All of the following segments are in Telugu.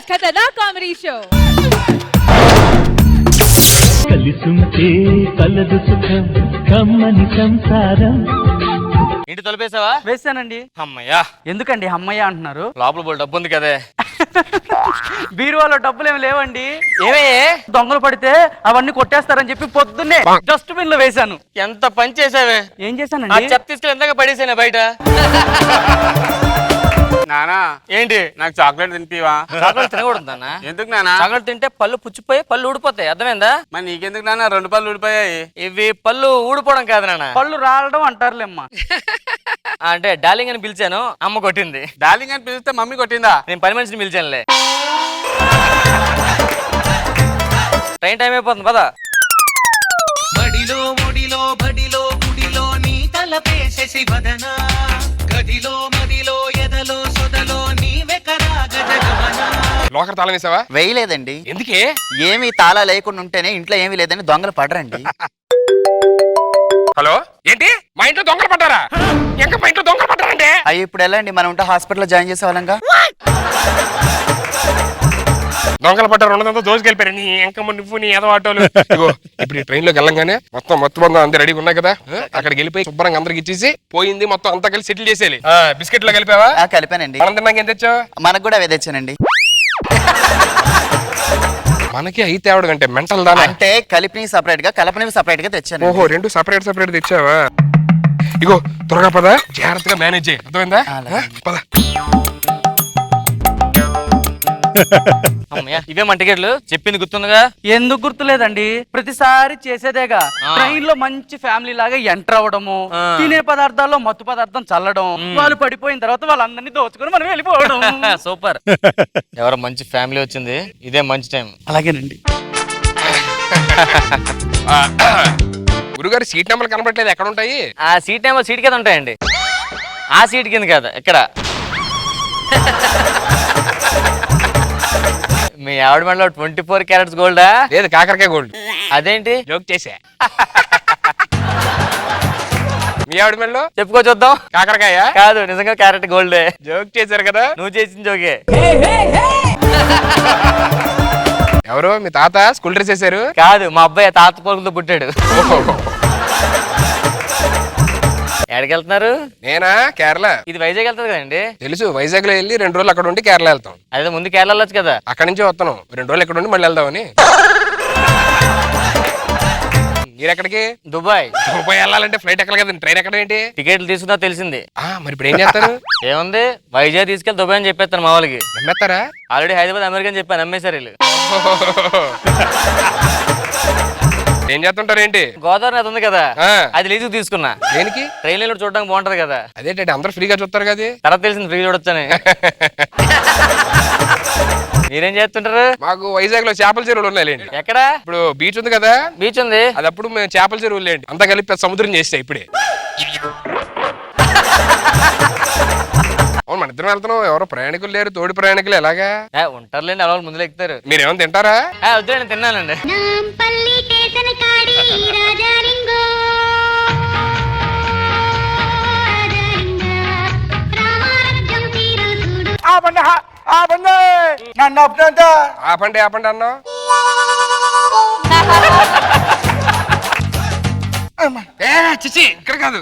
ఖతర్నాక్ కామెడీ షో. కలిసుంటే కలదు సుఖం కమ్మని సంసారం. ఇంటి తలుపేసావా? వేసానండి. అమ్మయ్యా. ఎందుకండి అమ్మయ్య అంటున్నారు? లోపల బోల్ డబ్బు ఉంది కదే. బీరువాలో డబ్బులు ఏమి లేవండి. ఏమయ్యే? దొంగలు పడితే అవన్నీ కొట్టేస్తారని చెప్పి పొద్దున్నే డస్ట్బిన్ లో వేశాను. ఎంత పని చేసావే. ఏం ఆ చేశానండి? చెత్త తీసుకెళ్ళి ఎందాక పడేసానే బయట. నానా ఏంటి? నాకు చాక్లెట్ తినిపివా? చాక్లెట్ తినకూడదు. ఎందుకు నానా? చాక్లెట్ తింటే పళ్ళు పుచ్చిపోయి పళ్ళు ఊడిపోతాయి, అర్థమైందా? మరి నీకెందుకు నాన్న 2 పళ్ళు ఊడిపోయాయి? ఇవి పళ్ళు ఊడిపోవడం కాదు నాన్న, పళ్ళు రాలడం అంటారులేమ్మా. అంటే డార్లింగ్ అని పిలిచాను, అమ్మ కొట్టింది. డార్లింగ్ అని పిలిస్తే మమ్మీ కొట్టిందా? నేను పని మనిషిని పిలిచానులే. ట్రైన్ టైం అయిపోతుంది పద. బడిలో ముడిలో బడిలో గుడిలో నీ తలపేసేసి వదన గదిలో మదిలో ఎదలో సొదలో నీవెకరా గజగమన. లోకర్ తాళం వేసావా? వేయలేదండి. ఎందుకే? ఏమి తాళా లేకుండా ఉంటేనే ఇంట్లో ఏమీ లేదని దొంగలు పడరండి. హలో, ఏంటి మా ఇంట్లో దొంగలు పడ్డారా? ఇంకా మా ఇంట్లో దొంగలు పడ్డారంటే అయ్యి ఇప్పుడు ఎలా అండి? మనం ఉంటే హాస్పిటల్లో జాయిన్ చేసే వాళ్ళంగా. దొంగలు పడ్డారు, ఉన్నదంతా దోసుకెళ్ళిపోయారు. నీ ఎంకమ్మ నువ్వు నీ ఏదో ఆటోలు. ఇగో ఇప్పుడు ఈ ట్రైన్ లోకి వెళ్ళంగానే మొత్తం అందరూ రెడీగా ఉన్నాయి కదా, అక్కడికి వెళ్ళిపోయి శుభ్రంగా అందరికి ఇచ్చేసి పోయింది మొత్తం అంతా కలిసి సెటిల్ చేసేయాలి. బిస్కెట్ లో కలిపావా? కలిపానండి. మనం తిన్నాక ఏం తెచ్చావు? మనకు కూడా అవే తెచ్చానండి. మనకి అయితే ఆవిడ కంటే మెంటల్ దానా? అంటే కలిపిని సపరేట్ గా కలపనివి సపరేట్ గా తెచ్చాను. ఓహో, 2 సపరేట్ తెచ్చావా? ఇగో త్వరగా పద, జాగ్రత్తగా మేనేజ్ చేయి, అర్థమైందా? పద. అమ్మయ్యా, ఇవే మన టికెట్లు. చెప్పింది గుర్తుందిగా? ఎందుకు గుర్తులేదండి? ప్రతిసారి చేసేదేగా. ట్రైన్ లో మంచి ఫ్యామిలీ లాగా ఎంటర్ అవ్వడము, తినే పదార్థాల్లో మత్తు పదార్థం చల్లడం, వాళ్ళు పడిపోయిన తర్వాత వాళ్ళందరినీ దోచుకుని మనం వెళ్ళిపోవడం. సూపర్. ఎవరో మంచి ఫ్యామిలీ వచ్చింది, ఇదే మంచి టైం. అలాగేనండి. గురుగారు సీట్ నెంబర్లు కనబడలేదు, ఎక్కడ ఉంటాయి? ఆ సీట్ నెంబర్ సీట్ కింద ఉంటాయండి. ఆ సీట్ కింద కాదు, ఇక్కడ. మీ ఆవిడ మెడలో 24 క్యారెట్స్ గోల్డా? లేదు, కాకరకాయ గోల్డ్. అదేంటి? జోక్ చేసా. మీ ఆవిడ మెడలో చెప్పుకో చూద్దాం. కాకరకాయ కాదు, నిజంగా క్యారెట్ గోల్డే. జోక్ చేశారు కదా. నువ్వు చేసిన జోకే. ఎవరు మీ తాత స్కూల్ డ్రెస్ వేశారు? కాదు, మా అబ్బాయి తాత పోలుతో పుట్టాడు. ఎక్కడికి వెళ్తున్నారు? నేనా? కేరళ. ఇది వైజాగ్ వెళ్తుంది కదండి. తెలుసు, వైజాగ్ లో వెళ్ళి 2 రోజులు అక్కడ ఉండి కేరళ వెళ్తాం. అదే ముందు కేరళ వెళ్ళొచ్చు కదా. అక్కడి నుంచి వస్తాను, 2 రోజులు ఎక్కడ ఉండి మళ్ళీ వెళ్దామని. మీరెక్కడికి? దుబాయ్. దుబాయ్ వెళ్ళాలంటే ఫ్లైట్ ఎక్కడ కదండి, ట్రైన్ ఎక్కడ ఏంటి? టికెట్లు తీసుకున్నా తెలిసింది. మరి ఇప్పుడు ఏం చేస్తారు? ఏముంది, వైజాగ్ తీసుకెళ్ళి దుబాయ్ అని చెప్పేస్తాను మా వాళ్ళకి. నమ్మేస్తారా? ఆల్రెడీ హైదరాబాద్ అమెరికా అని చెప్పాను, నమ్మేశారు వీళ్ళు. ఏం చేస్తుంటారు ఏంటి? గోదావరి నది ఉంది కదా, ఆ. అది లీజుకు తీసుకున్నా. దేనికి? ట్రైన్ లో చూడడానికి బాగుంటది కదా. అదేంటంటే అందరూ ఫ్రీగా చూస్తారు కదా. తర్వాత తెలిసింది ఫ్రీ చూడొచ్చని. మీరేం చేస్తుంటారు? మాకు వైజాగ్ లో చేపల చెరువులు ఉన్నాయండి. ఎక్కడ? ఇప్పుడు బీచ్ ఉంది కదా, బీచ్ ఉంది. అది అప్పుడు మేము చేపల చెరువులు లేండి, అంతా కలిపి పెద్ద సముద్రం చేస్తే ఇప్పుడే. అవును, మన ఇద్దరం వెళ్తున్నాం, ఎవరో ప్రయాణికులు లేరు, తోడి ప్రయాణికులు ఎలాగా? ఉంటారులేండి, అలవాళ్ళు ముందులో ఎక్కుతారు. మీరేమైనా తింటారా? వద్దు, నేను తిన్నానండి. ఆపండి అన్నా. చిచి, ఇక్కడ కాదు.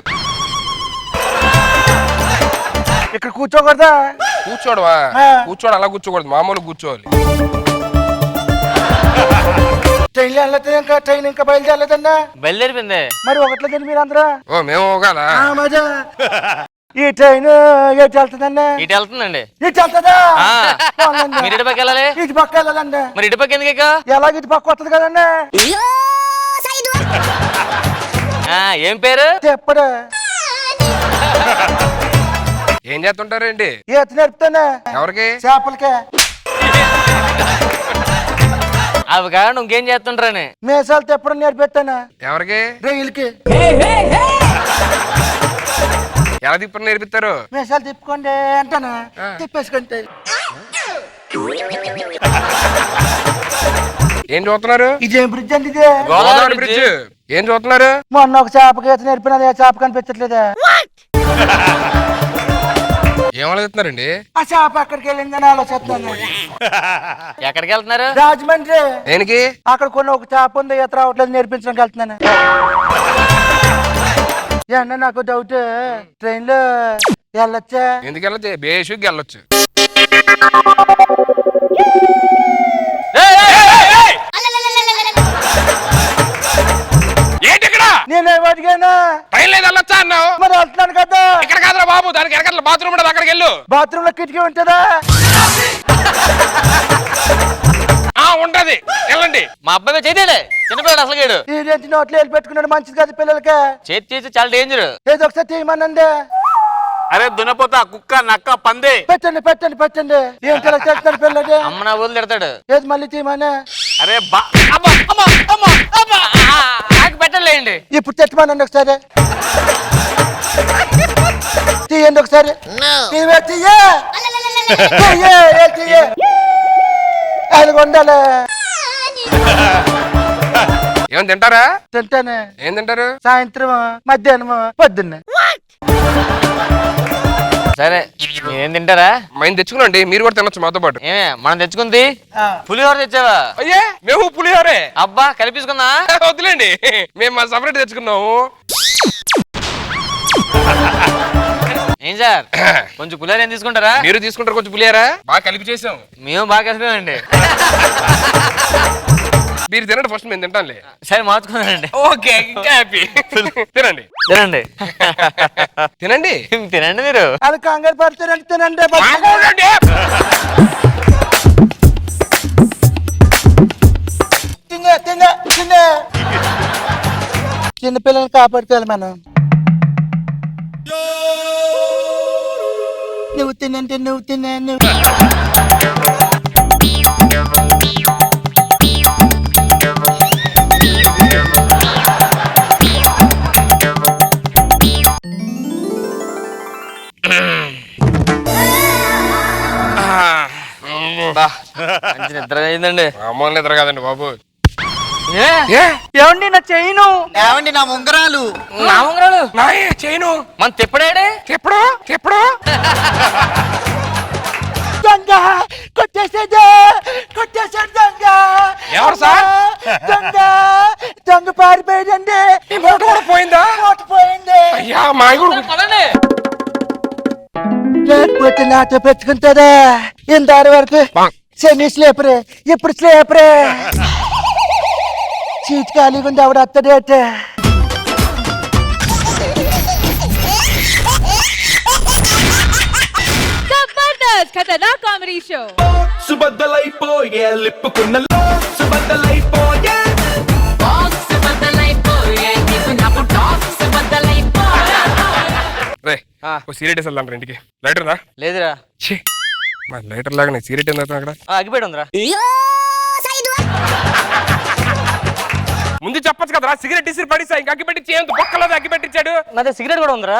ఇక్కడ కూర్చోకూడదా? కూర్చోడవా? అలా కూర్చోకూడదు, మామూలు కూర్చోవాలి. ట్రైన్ ఇంకా బయలుదేరలేదన్నా? బయలుదేరిపోయింది. మరి ఒకట్లేదండి మీరు అందరూ? ఓ మేము ఒకలా. ఈ ట్రైన్ ఎటు వెళ్తుందన్నా? ఇటు వెళ్తుందండి. ఇటు వెళ్తుందా? మీరు ఇటు పక్క వెళ్ళాలి. ఇటు పక్క వెళ్ళాలండి. మరి ఇటు పక్క ఎందుకు? ఎలాగ ఇటు పక్క వస్తుంది కదన్నా. ఏం పేరు? చెప్పడు. ఏం చేస్తుంటారేంటి? ఈత నేర్పుతానే. ఎవరికి? చేపలకే. అవి కాదు, ఇంకేం చేస్తుంటారని. మేసాలు తెప్పడం నేర్పిస్తానా. ఎవరికి? రైలుకి. ఎలా తిప్పని నేర్పిస్తారు? మేసాలు తిప్పుకోండి అంటానా, తిప్పేసుకుంటే. ఏం చూస్తున్నారు? ఇదేం బ్రిడ్జ్ అండి? ఇదే గోదావరి బ్రిడ్జ్. ఏం చూస్తున్నారు? మొన్న ఒక చేపకి ఈత నేర్పినది, చేప కనిపించట్లేదా? ఏం ఆలోచిస్తున్నారండి? ఆ చేప అక్కడికి వెళ్ళిందని ఆలోచిస్తున్నాను. ఎక్కడికి వెళ్తున్నారు? రాజమండ్రి దేనికి? అక్కడ కొన్ని ఒక చేప ఉంది, ఈత రావట్లేదు, నేర్పించడానికి వెళ్తున్నాను. అన్న నాకు డౌట్, ట్రైన్ లో వెళ్ళొచ్చా? ఎందుకు వెళ్ళొచ్చు? బేషుగ్గా వెళ్ళొచ్చు. ఏంటి ఇక్కడ? నేనేం అడిగానా? ట్రైన్ లేదు వెళ్ళొచ్చా అన్నావు. మరి వెళ్తున్నాను కదా. ఇక్కడ కాదురా బాబు, దానికి ఎక్కడ బాత్రూమ్ ఉండదు, అక్కడికి వెళ్ళు. బాత్రూమ్ లో కిటికీ ఉంటుందా? ఉంటది, వెళ్ళండి. మా అబ్బాయి చేతేలే చిన్నపిల్లడు అసలు గేడు ఈ నోట్లో వెళ్ళి పెట్టుకున్నాడు, మంచిది కదా పిల్లలకి. చేతి చేసి చాలా డేంజర్. ఏదో ఒకసారి తీయమనండి. అరే దున్నపోతా, కుక్క, నక్క, పందే. పెట్టండి పెట్టండి పెట్టండి. ఏం కలర్ చేస్తాడు పిల్లడు? అమ్మ నా ఊళ్ళు తిడతాడు. ఏది మళ్ళీ తీయమనే? అరే పెట్టలేండి. ఇప్పుడు తెచ్చమనండి ఒకసారి. తీయండి ఒకసారి. తీయే తీయే తీయే. అది ఉండాలి. ఏం తింటారా? తింటానే. ఏం తింటారు? సాయంత్రం, మధ్యాహ్నం, పొద్దున్న. సరే ఏం తింటారా? మేము తెచ్చుకున్నాండి, మీరు కూడా తినొచ్చు మాతో పాటు. ఏమే మనం తెచ్చుకుంది పులిహోర తెచ్చావా? అయ్యే మేము పులిహోరే. అబ్బా కలిపించుకుందా? వద్దులేండి, మేము మా సపరేట్ తెచ్చుకున్నాము. ఏం సార్ కొంచెం పులిహోర ఏం తీసుకుంటారా? మీరు తీసుకుంటారు కొంచెం పులిహోర? బాగా కలిపి చేసాం. మేము బాగా కలిపామండి. మీరు తినండి ఫస్ట్, మేము తింటాంలే. సరే మార్చుకున్నానండి. ఓకే, ఇంకా హ్యాపీ. తినండి తినండి తినండి తినండి మీరు. అది కంగారు పడతారంటే తినండి. మామూలండి. తినే తినే తినే. చిన్న పిల్లల్ని కాపాడుకోవాలి మనం. నువ్వు తినంటే నువ్వు తినే నువ్వు. మంచి నిద్ర అయిందండి. మామూలు నిద్ర కాదండి బాబు. ఏమండి నా చైను? ఏమండి నా ఉంగరాలు? నా ఉంగరాలు చేయను. మన తిప్పడాడే ఎప్పుడు ఎప్పుడు దొంగ కొట్టేసేదే, కొట్టేసాడు దొంగ. ఎవరు సార్? దొంగ దొంగ పారిపోయాడండి. మూట కూడా పోయిందా? మూట పోయింది. అయ్యా మాయగుడు. పదండి. లేకపోతే నాతో పెట్టుకుంటారా? ఇందారి వరకు సెమీ స్లీపరే, ఇప్పుడు స్లీపరే. సీట్ ఖాళీగా ఉంది, ఆవిడ అత్తడేట. జబర్దస్త్ ఖతర్నాక్ కామెడీ షో. సుబద్దలైపోయే లిప్పుకున్న సుబద్దలైపోయే రే సీరియట్ వేసేద్దాం ఇంటికి. లైటర్ ఉందా? లేదురా. మా లైటర్ లాగా సీరియట్ ఏందా అక్కడ? అగ్గిపెట్టి ఉందిరా. ముందు చెప్పచ్చు కదరా, సిగరెట్ ఇసిరి పడిసా, ఇంకా అగ్గి పెట్టించి ఏంటి బొక్కలేదు అగ్గి పెట్టించాడు. నా దగ్గర సిగరెట్ కూడా ఉందిరా.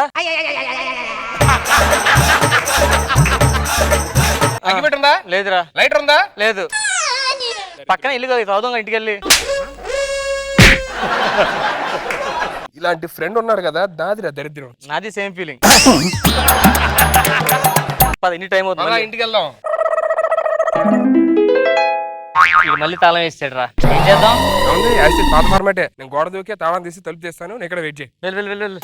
అగ్గి పెట్టుందా? లేదురా. లైటర్ ఉందా? లేదు. పక్కన ఇల్లు చదువుగా ఇంటికి వెళ్ళి. ఇలాంటి ఫ్రెండ్ ఉన్నాడు కదా, దాదిరా దరిద్రం. నాది సేమ్ ఫీలింగ్. ఇన్ని టైం అవుతుంది. అలా ఇంటికి వెళ్దాం. మళ్ళీ తాళం వేసాడు రా. ఏం చేద్దాం? ఉంది యాసిడ్ పాత ఫార్మాటే. నేను గోడ దూకే తాళం తీసి తలుపు తీస్తాను, నేను ఇక్కడ వెయిట్ చేయి. వెళ్ళు వెళ్ళు వెళ్ళు.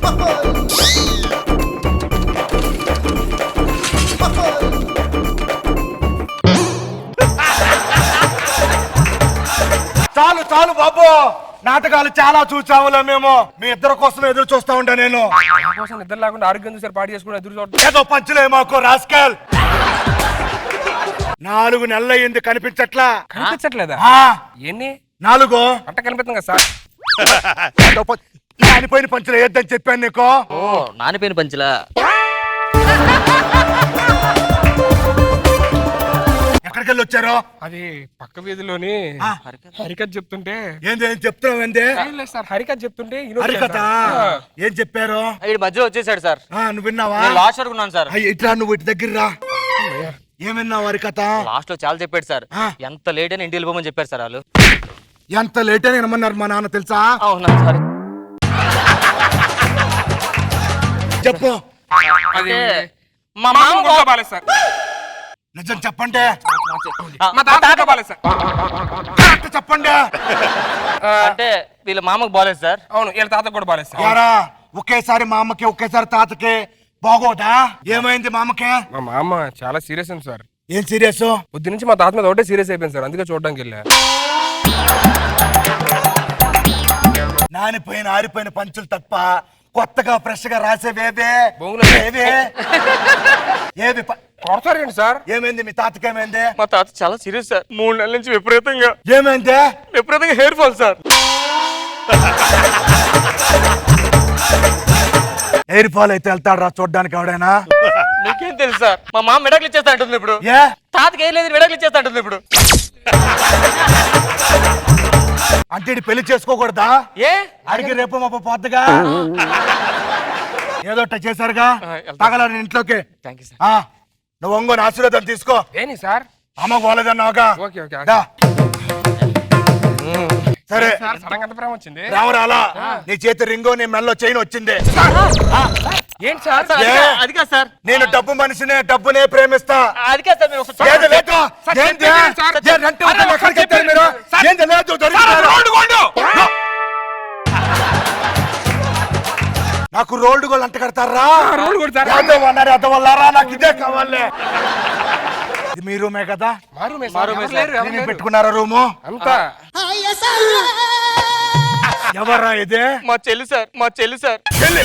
చాలు చాలు బాబు, నాటకాలు చాలా చూసావులే మేము. మీ ఇద్దరు కోసం ఎదురు చూస్తా ఉంటా నేను. కోసం నిద్ర లేకుండా ఆరోగ్యం చూసారు పాటు చేసుకుని ఎదురు చూడండి. ఏదో పంచులే మాకు రాస్కల్. 4 నెలలు అయింది కనిపించట్లా. కనిపించట్లేదా? ఎన్ని 4 అంట కనిపిస్తుంది కదా సార్. నానిపోయిన పంచులు వేయొద్దని చెప్పాను నీకు. ఓ నానిపోయిన పంచులా? ఎక్కడికి వెళ్ళి వచ్చారు? అది పక్క వీధిలోని హరికథ చెప్తుంటే. ఏంది ఏం చెప్తున్నావు? ఏంది సార్ హరికథ చెప్తుంటే హరికథ? ఏం చెప్పారు? వీడి మధ్యలో వచ్చేసాడు సార్. నువ్వు విన్నావా? లాస్ట్ వరకు ఉన్నాను సార్. ఇట్లా నువ్వు ఇటు దగ్గర రా. ఏం విన్నావు హరికథ? లాస్ట్ లో చాలా చెప్పాడు సార్. ఎంత లేట్ అని ఇంటికి వెళ్ళిపోమని చెప్పారు సార్ వాళ్ళు. ఎంత లేట్ అని వినమన్నారు మా నాన్న తెలుసా? అవునా సార్? చెప్పు. అంటే మా మా మామ అమ్మ కూడా బాలేదు సార్. నిజం చెప్పండి, మా తాత కూడా బాలేదు సార్. కరెక్ట్ చెప్పండి. అంటే వీళ్ళ మామకు బాలేదు సార్. అవును, వీళ్ళ తాత కూడా బాలేదు సార్. యారా ఒకేసారి మా అమ్మకి ఒకేసారి తాతకి బాగోదా? ఏమైంది మా అమ్మకి? మా మామ చాలా సీరియస్ అండి సార్. ఏం సీరియస్? పొద్దు నుంచి మా తాత మీద ఒకటే సీరియస్ అయిపోయింది సార్, అందుకే చూడడానికి వెళ్ళా. నానిపోయిన ఆరిపోయిన పంచులు తప్ప కొత్తగా ఫ్రెష్ గా రాసేవేవే బొంగులో ఏవే? ఏవి కొడతారేంటి సార్? ఏమైంది మీ తాతకి? ఏమైంది? మా తాత చాలా సీరియస్ సార్. 3 నెలల నుంచి విపరీతంగా ఏమైంది? Hair fall sir. Hair fall అయితే వెళ్తాడు రా చూడ్డానికి ఎవడైనా? మీకేం తెలుసు సార్? మా మామ విడాకులు ఇచ్చేస్తా అంటుంది ఇప్పుడు. ఏ తాతకి ఏం లేదు, విడాకులు ఇచ్చేస్తా అంటుంది ఇప్పుడు. అంటే ఈడు పెళ్లి చేసుకోకూడదా? ఏ అడిగి రేపు మా పోద్దుగా ఏదో చేశారుగా, తగలని ఇంట్లోకి. Thank you sir. ఆ, నువ్వు ఒంగోని ఆశీర్వాదం తీసుకో. ఏని సార్? అమ్మ పోలేదన్నావుగా. Okay okay. దా. సరే సార్ సడన్ అంత ప్రేమ వచ్చింది. రావరాలా నీ చేతి రింగు నీ మెల్లో చైన్ వచ్చింది. ఏంటి సార్? సార్, ఏ? అది కాదు సార్. నేను డబ్బు మనిషినే, డబ్బునే ప్రేమిస్తా. అది కాదు సార్. మీరు ఒకసారి ఏది లేదు? సార్, ఏంది? చెప్పేది సార్. ఏ రెంట్ వద్దని ఎక్కడికి వెళ్తారు మీరు? సార్, ఏంది లేదు? సార్, దొరికిపోయారు. రోడ్డు కొండు. నాకు రోల్డ్ గోల్ అంట కడతారా? రోడ్డు కొడతారా? యాదవ్ అన్నారు, యాదవ్ వల్లారా? నాకు ఇదే కావాలి. ఇది మీ రూమే కదా? మారుమే సార్. ఎవరు లేరు, ఎవరు నేను లేరు. పెట్టుకున్నారా రూము? అంతా ఎవరా ఇదే? మా చెల్లి సార్. మా చెల్లి సార్. చెల్లి.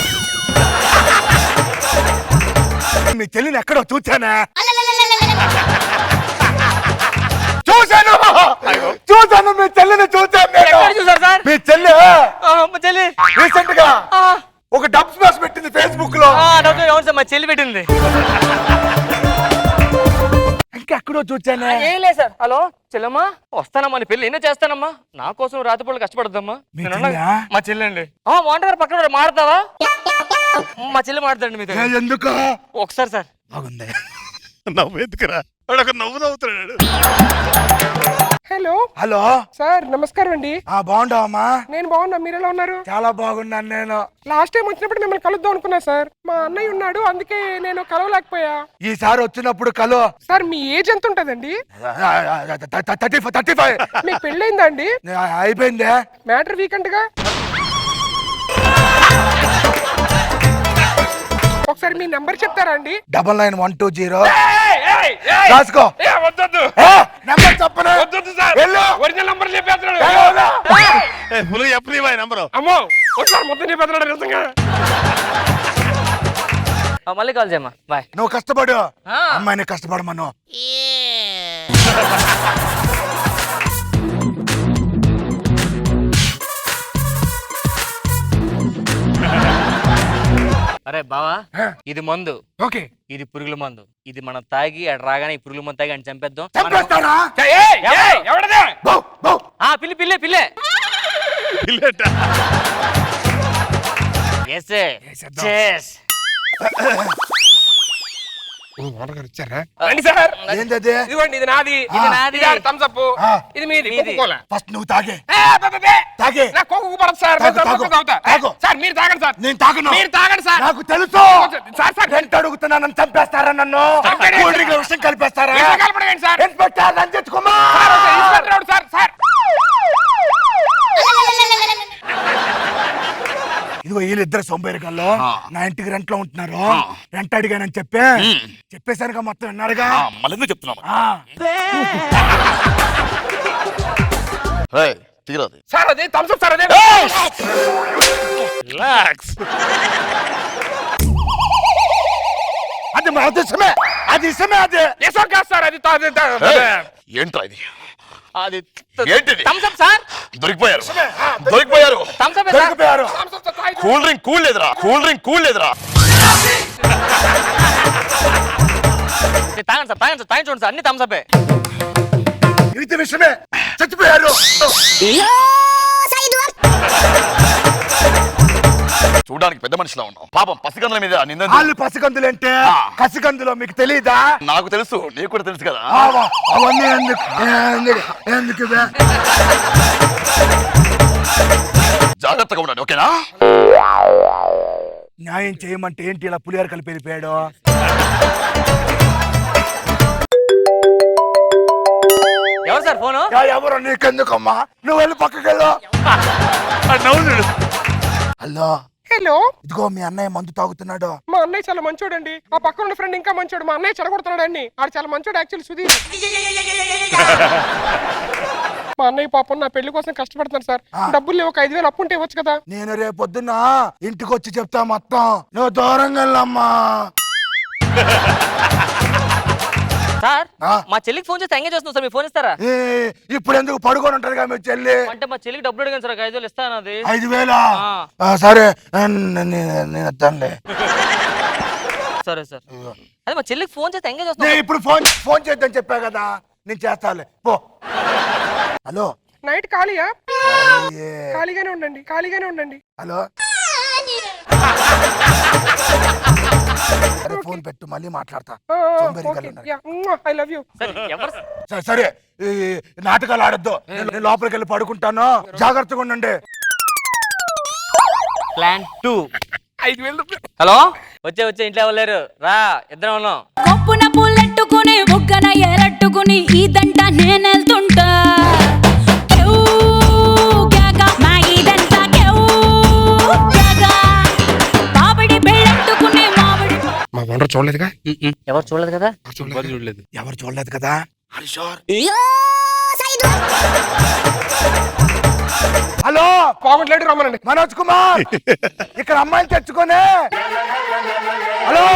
మీ చెల్లిని ఎక్కడో చూచానా? చూశాను చూశాను మీ చెల్లిని చూశాను నేను. ఎక్కడ చూసారు సార్? మీ చెల్లి మా చెల్లి. రీసెంట్ గా ఒక డబ్ స్మాష్ పెట్టింది ఫేస్బుక్ లో. అవును సార్, మా చెల్లి పెట్టింది. ఇంకెక్కడో చూచానే. ఏం లేదు సార్. హలో చెల్లమ్మా, వస్తానమ్మా, నీ పెళ్లి ఎన్నో చేస్తానమ్మా. నా కోసం రాత్రిపూట కష్టపడద్దమ్మా. మీ నేను ఉన్నా- చెల్లియా? మా చెల్లి అండి. మాంటగారు పక్కన మాడతావా? మా చెల్లి మాడతాండి మీతో. ఎందుకు? ఒకసారి సార్. బాగుంది. నవ్వెందుకురా వాడు ఒక నవ్వు నవ్వుతున్నాడు. హలో హలో సార్, నమస్కారం అండి. బాగుండవమ్మా? నేను బాగున్నా, మీరు ఎలా ఉన్నారు? చాలా బాగున్నాను నేను. లాస్ట్ టైం వచ్చినప్పుడు మిమ్మల్ని కలుద్దాం అనుకున్నా సార్. మా అన్నయ్య ఉన్నాడు, అందుకే నేను కలవలేకపోయా. ఈసారి వచ్చినప్పుడు కలు. సార్ మీ ఏజ్ ఎంత ఉంటదండి? 35. మీకు పెళ్ళైందా అండి? అయిపోయిందే. మ్యాటర్ వీకెండ్ గా ఒకసారి మీ నెంబర్ చెప్తారా అండి? 99120 రాసుకో. వద్దొద్దు నెంబర్ చెప్పను. వద్దొద్దు సార్. వెళ్ళు. ఒరిజినల్ నంబర్ చెప్పేస్తున్నాడు. ఫుల్గా చెప్పని నంబరు. అమ్మో ఒకసారి మొత్తం చెప్పేస్తున్నాడు నిజంగా. మళ్ళీ కాల్ చేయమ్మా. బాయ్. నువ్వు కష్టపడు, అమ్మాయిని కష్టపడమను. అరే బావా, ఇది మందు, ఓకే. ఇది పురుగుల మందు. ఇది మనం తాగి అటు రాగానే ఈ పురుగుల మందు తాగి అని చంపేద్దాం. చంపేస్తారా? ఎవడదే? బౌ, బౌ. పిల్లి పిల్లే పిల్లే. ఇల్లేట. Cheers. ఇచ్చారా? రండి సార్. ఏంటది? ఇదిగోండి, ఇది నాది. ఇది నాది. ఇది థమ్స్ అప్. ఆ. ఇది మీది. మీది. కోకోకోలా. ఫస్ట్ నువ్వు తాగే. బే. తాగే. నా కోకు పడదు సార్. తాగు, నేను తాగు. థమ్స్ అప్ తాగుతా. తాగు. సార్ మీరు తాగండి సార్. నేను తాగను. మీరు తాగండి సార్. నాకు తెలుసు. సార్ సార్ ఎంత అడుగుతున్నా నన్ను చంపేస్తారా? నన్ను చంపేయండి. కూల్ డ్రింక్ విషయం కలిపేస్తారా? విషయం కలపడం ఏంటి sir? Inspector Ranjit Kumar. Sir, ఒక ఇన్స్పెక్టర్ ఎవడు సార్? సార్ ఇదిగో వీళ్ళిద్దరు సొంబేరికల్లో నా ఇంటికి రెంట్ లో ఉంటున్నారు. రెంట్ అడిగానని చెప్పేశానుగా, మొత్తం విన్నారుగా. మళ్ళీ చెప్తున్నావు. తీరాది. సార్ అది థమ్స్ అప్ సార్. అదే రిలాక్స్. అది ఇష్టమే, అది ఇష్టమే. అది ఏసో కాదు సార్. అది ఏంట్రా ఇది? అది ఏంటిది? Thumbs up sir. దొరికిపోయారు. దొరికిపోయారు. థమ్స్ అప్ దొరికిపోయారు. కూల్ డ్రింక్ కూల్ లేదురా. కూల్ డ్రింక్ కూల్ లేదురా. తాగండి సార్, తాగండి సార్, తాగి చూడండి సార్, అన్ని థమ్స్ అప్. ఇది విషయమే. చచ్చిపోయారు. చూడడానికి పెద్ద మనిషిలా ఉన్నావు. పాపం పసిగందుల మీద నింద. వాళ్ళు పసికందులంటే కసికందులో మీకు తెలీదా? నాకు తెలుసు, నీకు కూడా తెలుసు కదా. అవన్నీ ఎందుకు ఇవే? జాగ్రత్తగా ఉండండి, ఓకేనా? న్యాయం చేయమంటే ఏంటి ఇలా పులిహార కలిపి వెళ్ళిపోయాడు? ఎవరు సార్ ఫోను? ఎవరు నీకెందుకమ్మా, నువ్వు వెళ్ళి పక్కకి వెళ్ళు. హలో హలో, ఇదిగో మీ అన్నయ్య మందు తాగుతున్నాడు. మా అన్నయ్య చాలా మంచోడండి. ఆ పక్కన ఉన్న ఫ్రెండ్ ఇంకా మంచోడు. మా అన్నయ్య చెడగొడుతున్నాడు అండి. ఆడు చాలా మంచోడు యాక్చువల్ సుధీర్. మా అన్నయ్య పాపం నా పెళ్లి కోసం కష్టపడుతున్నాడు సార్. డబ్బులు లేవు, ఒక 5,000 అప్పు ఉంటే ఇవ్వచ్చు కదా. నేను రేపు పొద్దున్న ఇంటికి వచ్చి చెప్తా మొత్తం. నువ్వు దూరంగా వెళ్ళమ్మా. సార్ మా చెల్లికి ఫోన్ చేస్తే ఎంగేజ్ చేస్తున్నాం సార్, మీరు ఫోన్ ఇస్తారా? ఇప్పుడు ఎందుకు పడుకొని ఉంటారు కదా మీ చెల్లి? అంటే మా చెల్లికి డబ్బులు అడిగాను సార్, 5,000 ఇస్తాను. అది 5,000? సరే నేను ఇస్తానులే. సరే సార్. అదే మా చెల్లికి ఫోన్ చేస్తే ఎంగేజ్ చేస్తున్నాం. నేను ఇప్పుడు ఫోన్ చేద్దాం చెప్పా కదా, నేను చేస్తాలే పో. హలో నైట్ ఖాళీయా? ఖాళీగానే ఉండండి, ఖాళీగానే ఉండండి. హలో సరే ఫోన్ పెట్టు, మళ్ళీ మాట్లాడతా. I love you. సరే ఈ నాటకాలు ఆడద్దు, నేను లోపలికి వెళ్ళి పడుకుంటాను. జాగ్రత్తగా ఉండండి. ప్లాన్ 2. 5,000 రూపాయలు. హలో, వచ్చే ఇంట్లో ఎవరు రా, ఇద్దరం ఉన్నాం. కొప్పున పూలెట్టుకుని బుగ్గన ఎరట్టుకుని ఇదంట నేనెళ్తుంటా. మా ఓనర్ చూడలేదుగా? ఎవరు చూడలేదు కదా? ఎవరు చూడలేదు కదా? హలో పోగొట్లేడు, రమ్మనండి. మనోజ్ కుమార్ ఇక్కడ అమ్మాయిని తెచ్చుకోనే. హలో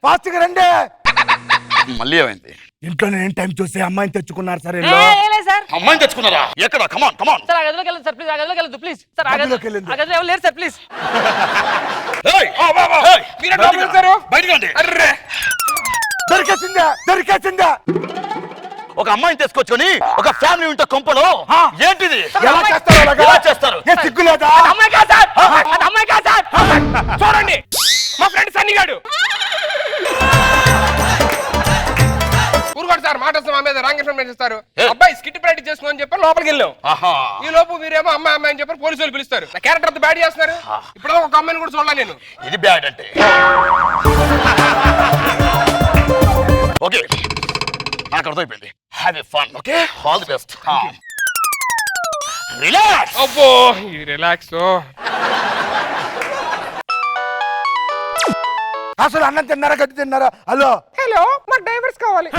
ఫాస్ట్గా రండి. మళ్ళీ ఏమైంది? ఇంట్లో నేను టైం చూసి అమ్మాయిని తెచ్చుకున్నారు సార్. అమ్మాయిని తెచ్చుకున్నారా? ఎక్కడ? కమాన్ కమాన్. సార్ ఆ గదిలోకి వెళ్ళండి సార్, ప్లీజ్. ఆ గదిలోకి వెళ్ళండి ప్లీజ్. సార్ ఆ గదిలోకి వెళ్ళండి. గదిలో ఎవరు లేరు సార్, ప్లీజ్. దొరికేసిందా? ఒక అమ్మాయిని తీసుకొచ్చుకొని ఒక ఫ్యామిలీ ఉంటే కొంపలో ఏంటిది? ఎలా చేస్తారు అలాగా? ఎలా చేస్తారు? ఏ సిగ్గులేదా? అమ్మాయి కాదు సార్, అది అమ్మాయి కాదు సార్. చూడండి, మా ఫ్రెండ్ సన్నిగాడు. ఊరుకోడు సార్, మాట వస్తే మా మీద రాంగ్ ఇన్ఫర్మేషన్ ఇస్తారు. అబ్బాయి స్కిట్ ప్రాక్టీస్ చేసుకోని చెప్పి లోపలికి వెళ్ళాం. ఈ లోపు వీరేమో అమ్మాయి అని చెప్పి పోలీసు వాళ్ళు పిలుస్తారు. నా క్యారెక్టర్ అంతా బ్యాడ్ చేస్తున్నారు. ఇప్పుడు ఒక అమ్మాయిని కూడా చూడాలి నేను. ఇది బ్యాడ్ అంటే ఓకే, నాకు అర్థమైపోయింది. Have a fun. Okay, all the best. Relax. అబ్బో ఈ రిలాక్స్. అసలు అన్నం తిన్నారా, గడ్డి తిన్నారా? హలో హలో, నాకు డైవర్స్ కావాలి.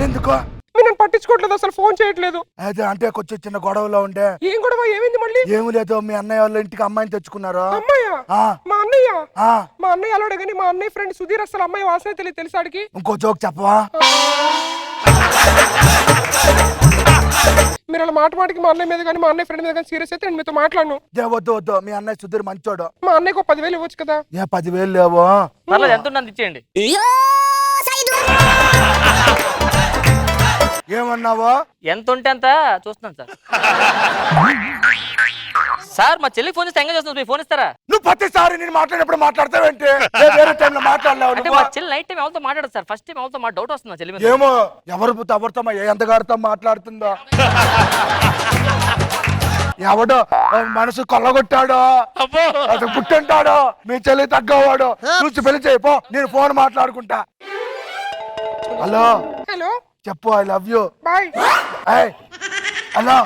ఎందుకో మీరు నన్ను పట్టించుకోవట్లేదు, అసలు ఫోన్ చేయట్లేదు. అదే అంటే కొంచెం చిన్న గొడవలో ఉండే. ఏం గొడవ? ఏమైంది మళ్ళీ? ఏమి లేదు, మీ అన్నయ్య వాళ్ళ ఇంటికి అమ్మాయిని తెచ్చుకున్నారు. అమ్మాయ్యా? ఆ. మా అన్నయ్య? ఆ. మా అన్నయ్య అలవాడే కానీ మా అన్నయ్య ఫ్రెండ్ సుధీర్ అసలు అమ్మాయి వాసనే తెలియదు తెలుసా ఆడికి? ఇంకో జోక్ చెప్పవా? మీరు అలా మాటికి మా అన్నయ్య మీద కానీ మా అన్నయ్య ఫ్రెండ్ మీద కానీ సీరియస్ అయితే నేను మీతో మాట్లాడను. వద్దు, మీ అన్నయ్య సుధీర్ మంచోడు. మా అన్నయ్యకు 10,000 ఇవ్వచ్చు కదా? 10,000 లేవో? పర్లేదు, ఎంత ఉన్నది ఇచ్చేయండి. ఏమన్నావో? ఎంత ఉంటే అంత చూస్తున్నాను సార్. సార్ మా చెల్లికి ఫోన్ చేస్తే ఎంగేజ్ చేస్తున్నాం, మీరు ఫోన్ ఇస్తారా? నువ్వు ప్రతిసారి నేను మాట్లాడినప్పుడు మాట్లాడతావేంటి? వేరే టైంలో మాట్లాడలేవు. అంటే మా చెల్లి నైట్ టైం ఎవరితో మాట్లాడదు సార్, ఫస్ట్ టైం ఎవరితో డౌట్ వస్తుంది చెల్లి మీద. ఏమో ఎవరితో ఎంతగారితో మాట్లాడుతుందో. ఎవడో మనసు కొల్లగొట్టాడో, అది పుట్టుంటాడో, మీ చెల్లి తగ్గవాడు. చూసి పెళ్లి చేయిపో, నేను ఫోన్ మాట్లాడుకుంటా. హలో హలో, చెప్పు, I love you. Bye. Hello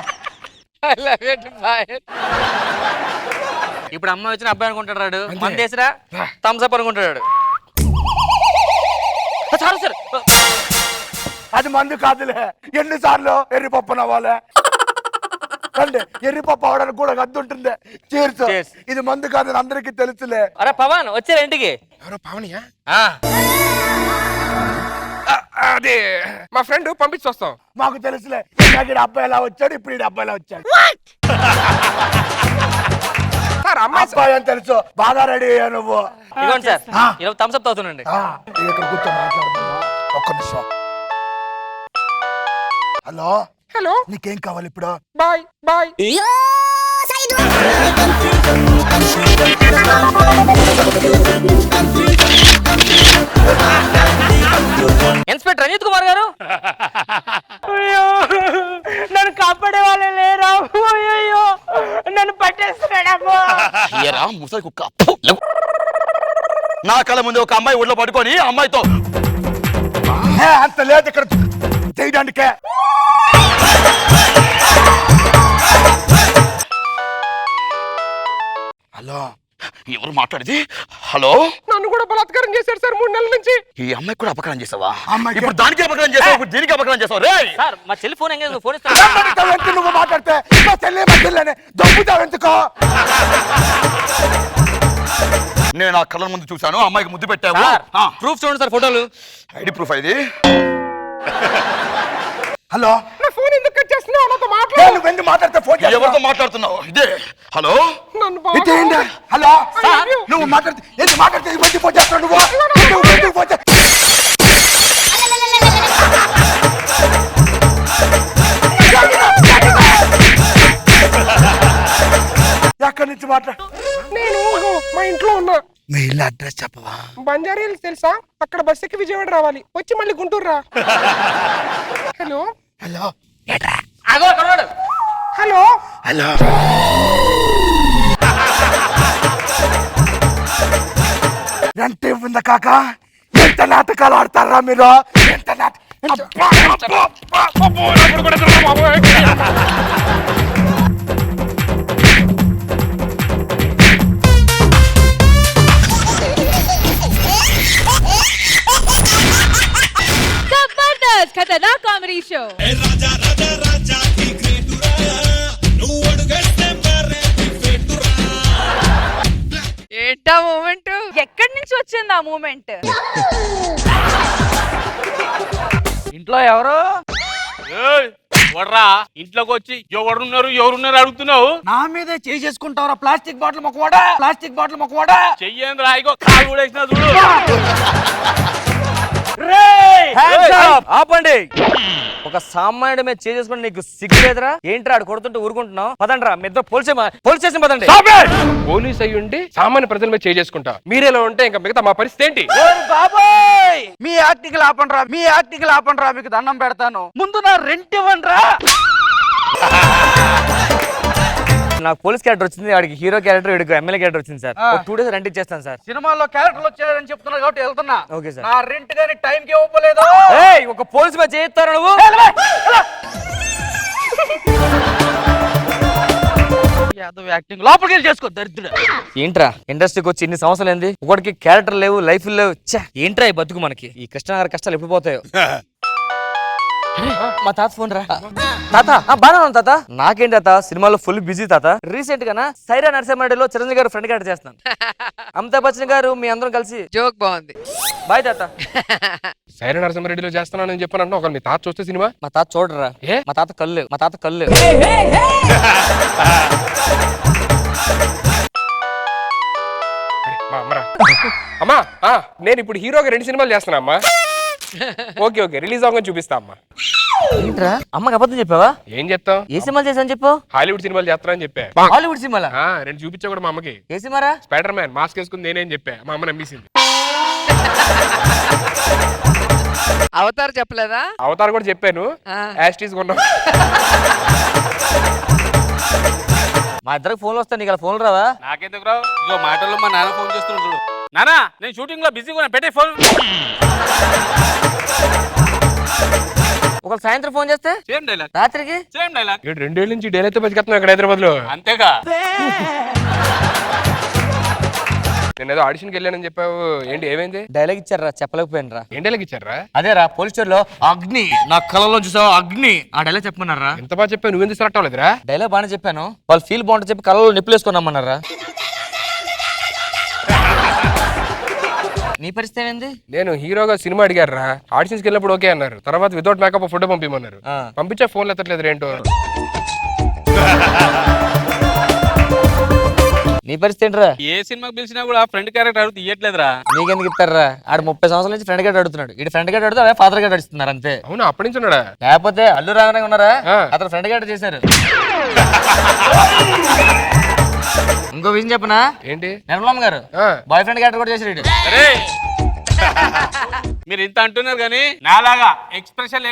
ఇప్పుడు అమ్మాయి వచ్చిన అబ్బాయి అనుకుంటాడు, మన దేశరా థమ్స్ అప్ అనుకుంటాడు. చాలు సార్, అది మందు కాదులే. ఎన్నిసార్లు ఎర్రిపప్పు నవ్వాలే? రండి, ఎర్రిపప్పు అవడానికి కూడా గద్దు ఉంటుంది. చేర్చు, ఇది మందు కాదని అందరికీ తెలుసులే. అరే పవన్ వచ్చారు ఇంటికి. ఎవరో పావనియా? అదే మా ఫ్రెండ్ పంపించి వస్తాం. మాకు తెలుసులే, అబ్బాయి ఎలా వచ్చాడు, ఇప్పుడు ఈ అబ్బాయిలా వచ్చాడు. సార్ అబ్బాయి అని తెలుసు, బాగా రెడీ అయ్యా నువ్వు. ఇదిగోండి సార్, ఇలా థమ్స్ అప్ అవుతుండండి. ఇక్కడ కూర్చో మాట్లాడుతున్నా, ఒక్క నిమిషం. హలో హలో, నీకేం కావాలి ఇప్పుడు? Bye bye. Inspector Ranjit Kumar గారు, నన్ను కాపాడే వాళ్ళే లేరా? అయ్యో నన్ను పట్టేస్తున్నాడు. ఏరా ముసలి కుక్క ఫు, లేవు. నా కళ్ళ ముందు ఒక అమ్మాయి ఒళ్ళో పడుకొని ఆ అమ్మాయితో అంత లేదు ఇక్కడ చేయడానికే. హలో ఎవరు మాట్లాడేది? హలో, నన్ను కూడా బలాత్కారం చేశారు సార్ 3 నెలల నుంచి. ఈ అమ్మాయి కూడా అపకారం చేసావా? అమ్మాయికి- ఇప్పుడు దానికి అపకారం చేసావు, ఇప్పుడు దీనికి అపకారం చేసావు రే. సార్ మా చెల్లి ఫోన్ ఎంగేజ్ ఫోన్ ఏమడుగుతావు ఎంత నువ్వు మాట్లాడితే? మా చెల్లి మా చెల్లని దొబ్బుతావు ఎందుకో? నేను ఆ కళ్ళ ముందు చూశాను, ఆ అమ్మాయికి ముద్దు పెట్టావు. ప్రూఫ్ చూడండి సార్ ఫోటోలు. ఐడి ప్రూఫ్ ఇది. హలో, నా ఫోన్ ఎందుకు కట్ చేస్తున్నావు? నాతో నువ్వు ఎందుకు మాట్లాడితే ఫోన్ ఎవరితో మాట్లాడుతున్నావు? ఇదే. హలో, ఇదేంటి? హలో, నువ్వు మాట్లాడితే ఎందుకు మాట్లాడితే ఇబ్బంది ఫోన్ చేస్తావు నువ్వు? నువ్వు ఎందుకు ఫోన్ చేస్తావు? ఎక్కడి నుంచి మాట్లాడు? నేను మా ఇంట్లో ఉన్నా. మీ ఇల్లు అడ్రస్ చెప్పవా? బంజారా హిల్స్ తెలుసా? అక్కడ బస్ ఎక్కి విజయవాడ రావాలి, వచ్చి మళ్ళీ గుంటూరు రా. Hello hello hello hello, rent ఇవ్వందా కాక? ఎంత నాటకాలు ఆడతారా మీరు? ఎంత జబర్దస్త్ ఖతర్నాక్ కామెడీ షో. ఏంటా మూమెంట్? ఎక్కడి నుంచి వచ్చింది ఆ మూమెంట్? ఇంట్లో ఎవరు? వడరా ఇంట్లోకి వచ్చి ఎవరున్నారు అడుగుతున్నావు? నా మీదే చేసుకుంటావరా? ప్లాస్టిక్ బాటిల్ మొక్కవాడా, ప్లాస్టిక్ బాటిల్ మొక్కవాడా. చెయ్యండి రాయిగో కాలు కూడా వేసినా చూడు. ఆపండి. ఒక సామాన్యుడి మీద చేసుకుని నీకు సిగ్గు లేదురా? ఏంట్రా ఆడు కొడుతుంటే ఊరుకుంటున్నావు? పదండ్రా మీ ఇద్దరు పోలీస్ స్టేషన్ పదండి. పోలీస్ అయ్యి ఉండి సామాన్య ప్రజల మీద చేసుకుంటా మీరేలా ఉంటే ఇంకా మిగతా మా పరిస్థితి ఏంటి? బాబాయ్, మీ యాక్టింగ్ ఆపండ్రా, మీ యాక్టింగ్ ఆపండ్రా, మీకు దండం పెడతాను. ముందు నా రెంట్ ఇవ్వండిరా. నాకు పోలీస్ క్యారెక్టర్ వచ్చింది, వాడికి హీరో క్యారెక్టర్, వీడికి ఎమ్మెల్యే క్యారెక్టర్ వచ్చింది సార్. 2 days రెంట్ ఇచ్చేస్తాను సార్. సినిమాలో క్యారెక్టర్లు వచ్చారని చెప్తున్నారు కాబట్టి వెళ్తున్నా. Okay sir. నా రెంట్ గాని టైం కి ఇవ్వలేదు. ఏయ్, ఒక పోలీస్ మీద చేయిస్తారా నువ్వు? యాక్టింగ్ లోపలికి వెళ్ళి చేసుకో దరిద్రుడు. ఏంట్రా ఇండస్ట్రీకి వచ్చి ఇన్ని సంవత్సరాలు ఏంది, ఒకటికి క్యారెక్టర్ లేవు, లైఫ్ లేవు. ఛే, ఏంట్రా ఈ బతుకు మనకి? ఈ కృష్ణనగర్ కష్టాలు ఎప్పుడు పోతాయో. మా తాత ఫోన్ రా. తాత బాగా ఉంది తాత. నాకేంటి తాత, సినిమాలో ఫుల్ బిజీ తాత. రీసెంట్ గా సైరా నరసింహారెడ్డిలో చిరంజీవి గారు ఫ్రెండ్ క్యారెక్టర్ చేస్తున్నాను. అమితాబ్ బచ్చన్ గారు మీ అందరం కలిసి. జోక్ బాగుంది. బాయ్ తాత. సైరా నరసింహారెడ్డిలో చేస్తున్నానని చెప్పాను. ఒక మీ తాత చూస్తే సినిమా. మా తాత చూడరా. మా తాత కళ్ళు, మా తాత కళ్ళు. అమ్మా నేను ఇప్పుడు హీరోగా 2 సినిమాలు చేస్తున్నా అమ్మా. ఓకే రిలీజ్ అవగానే చూపిస్తా అమ్మా. ఏంట్రా అమ్మకి అబద్ధం చెప్పావా? ఏం చెప్తావు? ఏ సినిమాలు చేశాను చెప్పు. హాలీవుడ్ సినిమాలు చేస్తానని చెప్పా. హాలీవుడ్ సినిమాలా? 2 చూపించా కూడా మా అమ్మకి. ఏ సినిమారా? స్పైడర్ మ్యాన్ మాస్క్ వేసుకుని నేనేం చెప్పా, మా అమ్మ నమ్మేసింది. అవతార్ చెప్పలేదా? అవతార్ కూడా చెప్పాను, యాస్టీస్ కొన్నా. మా ఇద్దరికి ఫోన్లు వస్తాయి, నీకు అలా ఫోన్లు రావా? నాకెందుకు రావు? ఇగో మాటల్లో మా నాన్న ఫోన్ చేస్తున్నాడు చూడు. నానా నేను షూటింగ్ లో బిజీగా ఉన్నా, పెట్టే ఫోన్. ఒకళ్ళు సాయంత్రం ఫోన్ చేస్తే సేమ్ డైలాగ్, రాత్రికి సేమ్ డైలాగ్. 2 ఏళ్ళ నుంచి డైలైతే బతికేస్తున్నావు ఇక్కడ హైదరాబాద్ లో. అంతేగా. నేను ఏదో ఆడిషన్కి వెళ్ళానని చెప్పావు, ఏంటి ఏమైంది? డైలాగ్ ఇచ్చారా, చెప్పలేకపోయాను రా. ఏం డైలాగ్ ఇచ్చారా? అదేరా పోలీస్ స్టేషన్ లో అగ్ని, నా కళ్ళలో చూసావు అగ్ని, ఆ డైలాగ్ చెప్పమన్నారా. ఎంత బాగా చెప్పావు, నువ్వెందుకు సెలెక్ట్ అవ్వలేదురా? డైలాగ్ బాగానే చెప్పాను, వాళ్ళు ఫీల్ బాగుంటుంది చెప్పి కళ్ళలో నిప్పులు వేసుకున్నామన్నారా. నీ పరిస్థితి ఏంది? నేను హీరోగా సినిమా అడిగారా, ఆడిషన్స్కి వెళ్ళినప్పుడు ఓకే అన్నారు, తర్వాత వితౌట్ మేకప్ ఫోటో పంపిమన్నారు. పంపించా, ఫోన్లు ఎత్తట్లేదు ఏంటో. నీ పరిస్థితి ఏంట్రా? ఏ సినిమాకి పిలిచినా కూడా ఫ్రెండ్ క్యారెక్టర్ అడుగుతూ ఇయ్యట్లేదురా. నీకెందుకు ఇస్తారా? ఆడు 30 సంవత్సరాల నుంచి ఫ్రెండ్ గడ్ అడుగుతున్నాడు. ఇటు ఫ్రెండ్ గడ్ అడుగుతా, ఫాదర్ గడ్ అడుగుతున్నారు అంతే. అవునా, అప్పటి నుంచి ఉన్నాడా? లేకపోతే అల్లు రాగానే ఉన్నారా, అతను ఫ్రెండ్ గడ్ చేశారు. ఇంకో విషయం చెప్పనా? ఏంటి? నిర్మలమ్మ గారు బాయ్ ఫ్రెండ్ క్యారెక్టర్ కూడా చేశారు. మీరు ఇంత అంటున్నారు కానీ నాలాగా ఎక్స్ప్రెషన్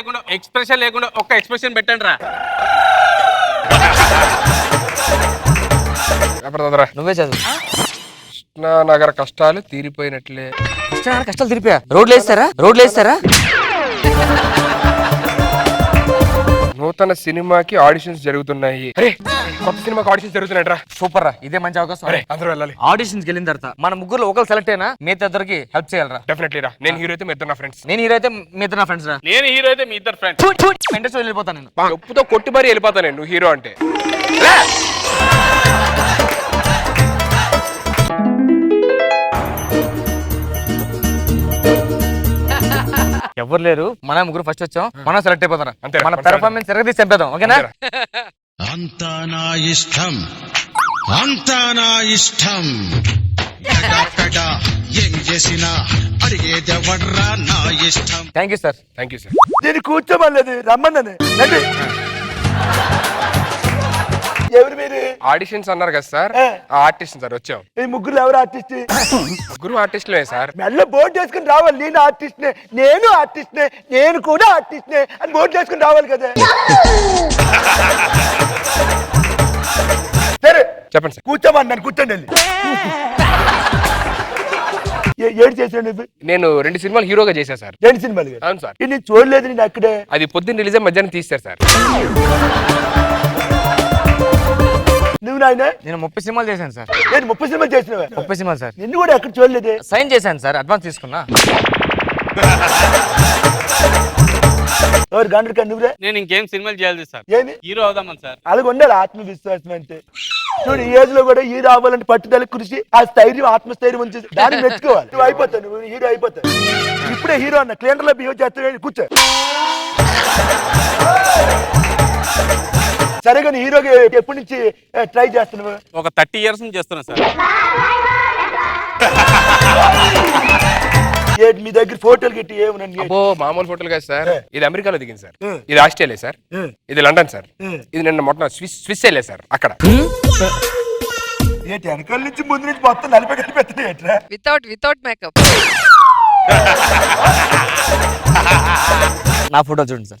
లేకుండా ఒక్క ఎక్స్ప్రెషన్ పెట్టండి రా. ఎప్పటిదరా నువ్వే చదువు. కృష్ణానగర్ కష్టాలు తీరిపోయినట్లే. కష్టాలు తిరిపా. రోడ్లు వేస్తారా? నూతన సినిమాకి ఆడిషన్స్ జరుగుతున్నాయి. అరే కొత్త సినిమాకి ఆడిషన్స్ జరుగుతున్నాయట్రా. సూపర్ రా, ఇదే మంచి అవకాశం. అరే అందరూ వెళ్ళాలి. ఆడిషన్స్ వెళ్ళిన తర్వాత మన ముగ్గురు ఒకరు సెలెక్ట్ అయినా మిగతా ఇద్దరికి హెల్ప్ చేయాలరా. డెఫినెట్లీ రా. నేను హీరో అయితే మీ ఇద్దరు నా ఫ్రెండ్స్. నేను హీరో అయితే మీ ఇద్దరు నా ఫ్రెండ్స్ రా. నేను హీరో అయితే మీ ఇద్దరు ఫ్రెండ్స్. ఇండస్ట్రీ వెళ్ళిపోతాను నేను. చెప్పుతో కొట్టి మరీ వెళ్ళిపోతాను నువ్వు హీరో అంటే. ఎవరు లేరు, మన ముగ్గురు ఫస్ట్ వచ్చాం, మనం సెలెక్ట్ అయిపోతాం. అంతేరా, మన పెర్ఫార్మెన్స్ తిరగదీసి చంపేద్దాం. ఓకేనా? అంతా నా ఇష్టం, అంతా నా ఇష్టం. ఎడా ఏం చేసినా అడిగేదెవడ్రా నా ఇష్టం. Thank you sir. Thank you sir. నేను కూర్చోమలేదు, రమ్మన్నాను. రండి. ఎవరు మీరు? ఆడిషన్స్ అన్నారు కదా సార్, ఆ ఆర్టిస్ట్ సార్ వచ్చాం. ఈ ముగ్గురు ఎవరు ఆర్టిస్ట్? ముగ్గురు ఆర్టిస్టులే సార్. మెల్ల బోర్డు చేసుకుని రావాలి. నేను ఆర్టిస్ట్నే, నేను ఆర్టిస్ట్నే, నేను కూడా ఆర్టిస్ట్నే అని బోర్డు చేసుకుని రావాలి కదా. సరే చెప్పండి సార్. కూర్చోమన్నాను, కూర్చోండి వెళ్ళి. ఏడు చేసాడు నువ్వు? నేను 2 సినిమాలు హీరోగా చేశా సార్. 2 సినిమాలు? అవును సార్. నేను చూడలేదు, నేను అక్కడే. అది పొద్దున్న రిలీజ్ మధ్యాహ్నం తీస్తారు సార్. నువ్వు నాయన? నేను 30 సినిమాలు చేశాను సార్. నేను 30 సినిమాలు చేసినవా? 30 సినిమాలు సార్. నిన్ను కూడా ఎక్కడ చూడలేదే. సైన్ చేశాను సార్, అడ్వాన్స్ తీసుకున్నా. ఎవరు గండ్రకా నువ్వురే? నేను ఇంకేం సినిమాలు చేయాలి సార్, ఏమి హీరో అవుదామని సార్. అలాగ ఉండాలి ఆత్మవిశ్వాసం అంటే. చూడు, ఈ ఏజ్ లో కూడా హీరో అవ్వాలంటే పట్టుదల కృషి, ఆ స్థైర్యం, ఆత్మస్థైర్యం ఉంది. దాన్ని మెచ్చుకోవాలి. నువ్వు అయిపోతావు, నువ్వు హీరో అయిపోతావు. ఇప్పుడే హీరో అన్న క్లియర్ లో బిహేవ్ చేస్తావు. కూర్చో. సరే కానీ హీరోకి ఎప్పటి నుంచి ట్రై చేస్తున్నావు? ఒక 30 years నుంచి చేస్తున్నా సార్. ఏంటి మీ దగ్గర ఫోటోలు గిట్టి ఏమన్నా? అబ్బో మామూలు ఫోటోలు కాదు సార్. ఇది అమెరికాలో దిగింది సార్, ఇది ఆస్ట్రేలియా సార్, ఇది లండన్ సార్, ఇది నిన్న మొన్న స్విస్ వెళ్ళే సార్. అక్కడ ఏంటి వెనకాల నుంచి ముందు నుంచి మొత్తం నలిపి కలిపి ఎట్రా? Without makeup. నా ఫోటో చూడండి సార్.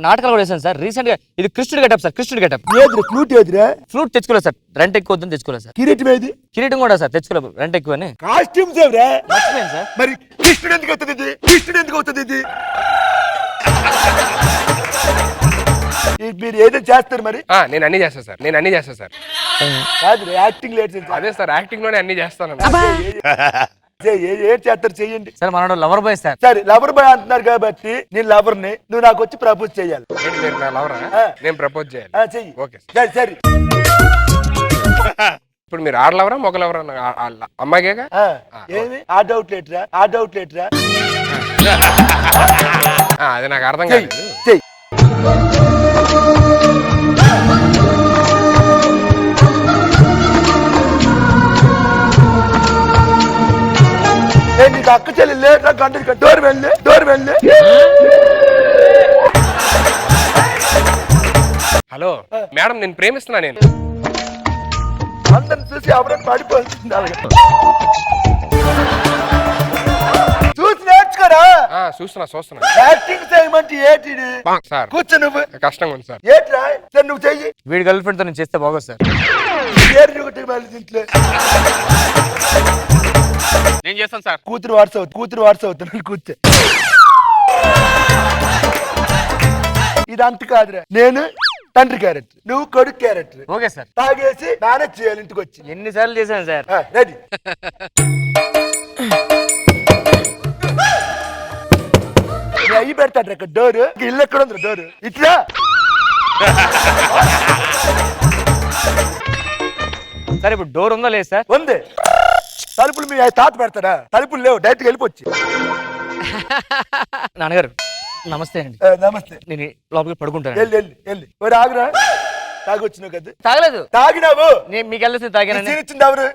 నాటకాలు కూడా వేసాను సార్ రీసెంట్ గా. ఇది కృష్ణుడి గెటప్ సార్, కృష్ణుడి గెటప్. ఏదిరా ఫ్లూట్? ఏదిరా ఫ్లూట్ తెచ్చుకోలేదు సార్, రెంట్ ఎక్కువ వద్దని తెచ్చుకోలేదు సార్. కిరీటం ఏది? కిరీటం కూడా సార్ తెచ్చుకోలేదు, రెంట్ ఎక్కువ అని. కాస్ట్యూమ్స్ ఎవరా? మర్చిపోయాను సార్. మరి కృష్ణుడు ఎందుకు అవుతుంది ఇది? కృష్ణుడు ఎందుకు అవుతుంది ఇది? మీరు ఏదో చేస్తారు మరి? నేను అన్ని చేస్తా సార్, నేను అన్ని చేస్తా సార్. కాదు యాక్టింగ్ లేట్. అదే సార్, యాక్టింగ్ లోనే అన్ని చేస్తాను. ఏం చేస్తారు చెయ్యండి సార్. మనోడు లవర్ బాయ్ సార్. సరే లవర్ బాయ్ అంటున్నారు కాబట్టి నేను లవర్ ని, నువ్వు నాకు వచ్చి ప్రపోజ్ చేయాలి. మీరు నా లవరా? నేను ప్రపోజ్ చేయాలి. చెయ్యి. ఓకే సరే సరే. ఇప్పుడు మీరు ఆడలవరా మొగలవరా? అమ్మాయిగా. ఏమి ఆ డౌట్ లేట్రా, ఆ డౌట్ లేట్రా. అది నాకు అర్థం కాలేదు. చెయ్యి. నీకు అక్క చెల్లి లేట్రా, గంట డోర్ వెళ్ళి, డోర్ వెళ్ళి. హలో మేడం, నేను ప్రేమిస్తున్నా. నేను అందరిని చూసి ఎవరైనా పడిపోతుంది. చూసి నేర్చుకోరా. చూస్తున్నా. యాక్టింగ్ చేయమంటే ఏంటి సార్? కూర్చో. నువ్వు కష్టంగా ఉంది సార్. ఏట్రా? సరే నువ్వు చెయ్యి. వీడి గర్ల్ ఫ్రెండ్ తో నేను చేస్తే బాగోదు సార్. ఇంట్లో నేను చేస్తాను సార్. కూతురు వాట్స్ అవుతున్నాను. కూర్చో. ఇది అంత కాదురా. నేను తండ్రి క్యారెక్టర్, నువ్వు కొడుకు క్యారెక్టర్. Okay sir. తాగేసి మేనేజ్ చేయాలి ఇంటికి వచ్చి. ఎన్నిసార్లు చేశాను సార్. రెడీ. అయ్యి పెడతాడు అక్కడ డోరు. ఇల్లు ఎక్కడ ఉంది డోరు? ఇట్లా. సార్ ఇప్పుడు డోర్ ఉందా లేదు సార్? ఉంది. తలుపులు మీ తాత పెడతాడా? తలుపులు లేవు, డైరెక్ట్ వెళ్ళిపోవచ్చు. నాన్నగారు నమస్తే అండి. నమస్తే. నేను లోపలికి పడుకుంటాను. వెళ్ళి ఆగురా. తాగొచ్చినావు కదా? తాగలేదు. తాగినావు. నేను మీకు వెళ్ళేసి తాగానండి. ఇచ్చింది ఎవరు?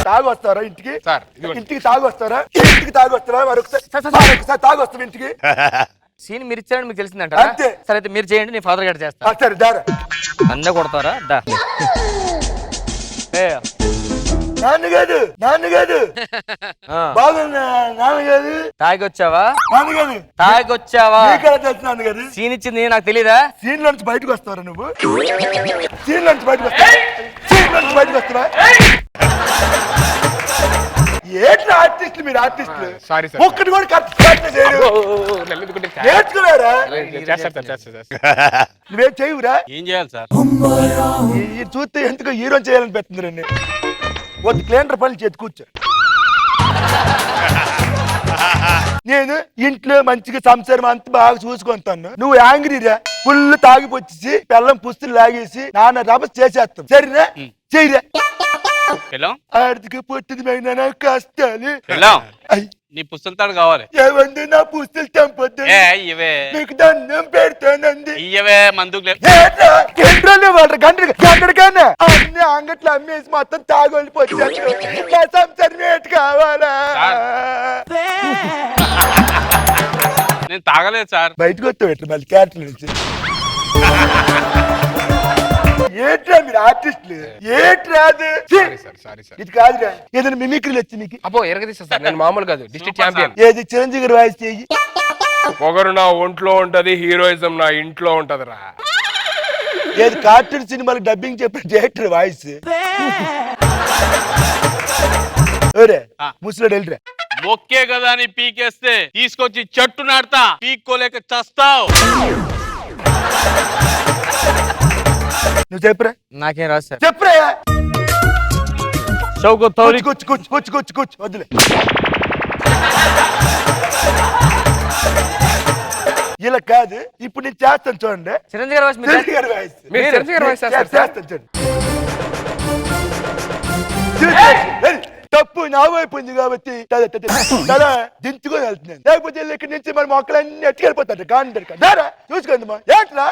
తాగొస్తారా ఇంటికి? సార్ ఇంటికి తాగొస్తారా? ఇంటికి తాగొస్తారా? మరొకసారి తాగొస్తావు ఇంటికి. సీన్ మీరు ఇచ్చారని మీకు తెలిసిందంట. అంతే. సరే అయితే మీరు చేయండి, నేను ఫాదర్ గారు చేస్తా. సరే దారా. అన్న కొడతారా? దా. నాన్నగారు బాగున్నా నాన్నగారు తాగొచ్చావా నాన్నగారు తాగొచ్చావా నీకెలా తెలుసు నాన్నగారు సీన్ ఇచ్చింది నాకు తెలీదా సీన్ నుంచి బయటకు వస్తావరా నువ్వు సీన్ నుంచి బయటకు వస్తావా ఏంటి ఆర్టిస్టులు మీరు ఆర్టిస్టులు సారీ సార్ ఒక్కటి కూడా కరెక్ట్ చేయరు నేర్చుకున్నారా నువ్వేం చేయవురా ఏం చేయాలి సార్ చూస్తే ఎందుకో హీరో చేయాలనిపిస్తుంది రండి వద్దు క్లీనర్ పని చేతి కూర్చో నేను ఇంట్లో మంచిగా సంసారం అంతా బాగా చూసుకుంటాను నువ్వు యాంగ్రీరా ఫుల్ తాగిపోచ్చేసి పెళ్ళం పుస్తులు లాగేసి నాన్న రభస్ చేసేస్తాం సరేనా చేయరా ఆర్థిక పొట్టిది మైన కష్టాలు నీ పుస్తకాలు కావాలి ఏమంది నా పుస్తలు తెంపొద్దు ఇవే మీకు దండం పెడతానండి ఇవే మందుకు గంటకన్నా అన్ని అంగట్లో అమ్మేసి మొత్తం తాగొలిపోచ్చాను నా సంసారం ఏంటి కావాలా నేను తాగలేదు సార్ బయటకు వస్తావు ఎట్లా మళ్ళీ క్యారెక్టర్ నుంచి ఏట్రా మీరు ఆర్టిస్టులు ఏట్రా ఇది కాదురా ఏదైనా మిమిక్రీలు వచ్చి నీకు అబ్బో ఎరగదీస్తా సార్ నేను మామూలు కాదు డిస్ట్రిక్ట్ ఛాంపియన్ ఏది చిరంజీవి గారు వాయిస్ చేయి పొగరు నా ఒంట్లో ఉంటది హీరోయిజం నా ఇంట్లో ఉంటదిరా ఏది కార్టూన్ సినిమాలకు డబ్బింగ్ చెప్పిన డైరెక్టర్ వాయిస్ ముసలోడు వెళ్ళిరా మొక్కే కదా అని పీకేస్తే తీసుకొచ్చి చెట్టు నాడతా పీక్కోలేక చస్తావు నువ్వు చెప్పురా నాకేం రాదు సార్ చెప్పురా కూర్చు వద్దులే ఇలా కాదు ఇప్పుడు నేను చేస్తాను చూడండి చిరంజీవి గారి వాయిస్ చిరంజీవి గారి వాయిస్ మీరు చిరంజీవి గారి వాయిస్ చేస్తారు సార్? చేస్తాను చూడండి తప్పు నా వైపు ఉంది కాబట్టి తల దించుకొని వెళ్తున్నాను లేకపోతే ఇక్కడి నుంచి మరి మొక్కలన్నీ ఎట్టుకెళ్ళిపోతాడు కాంటారు దారా చూసుకోండి ఏట్రా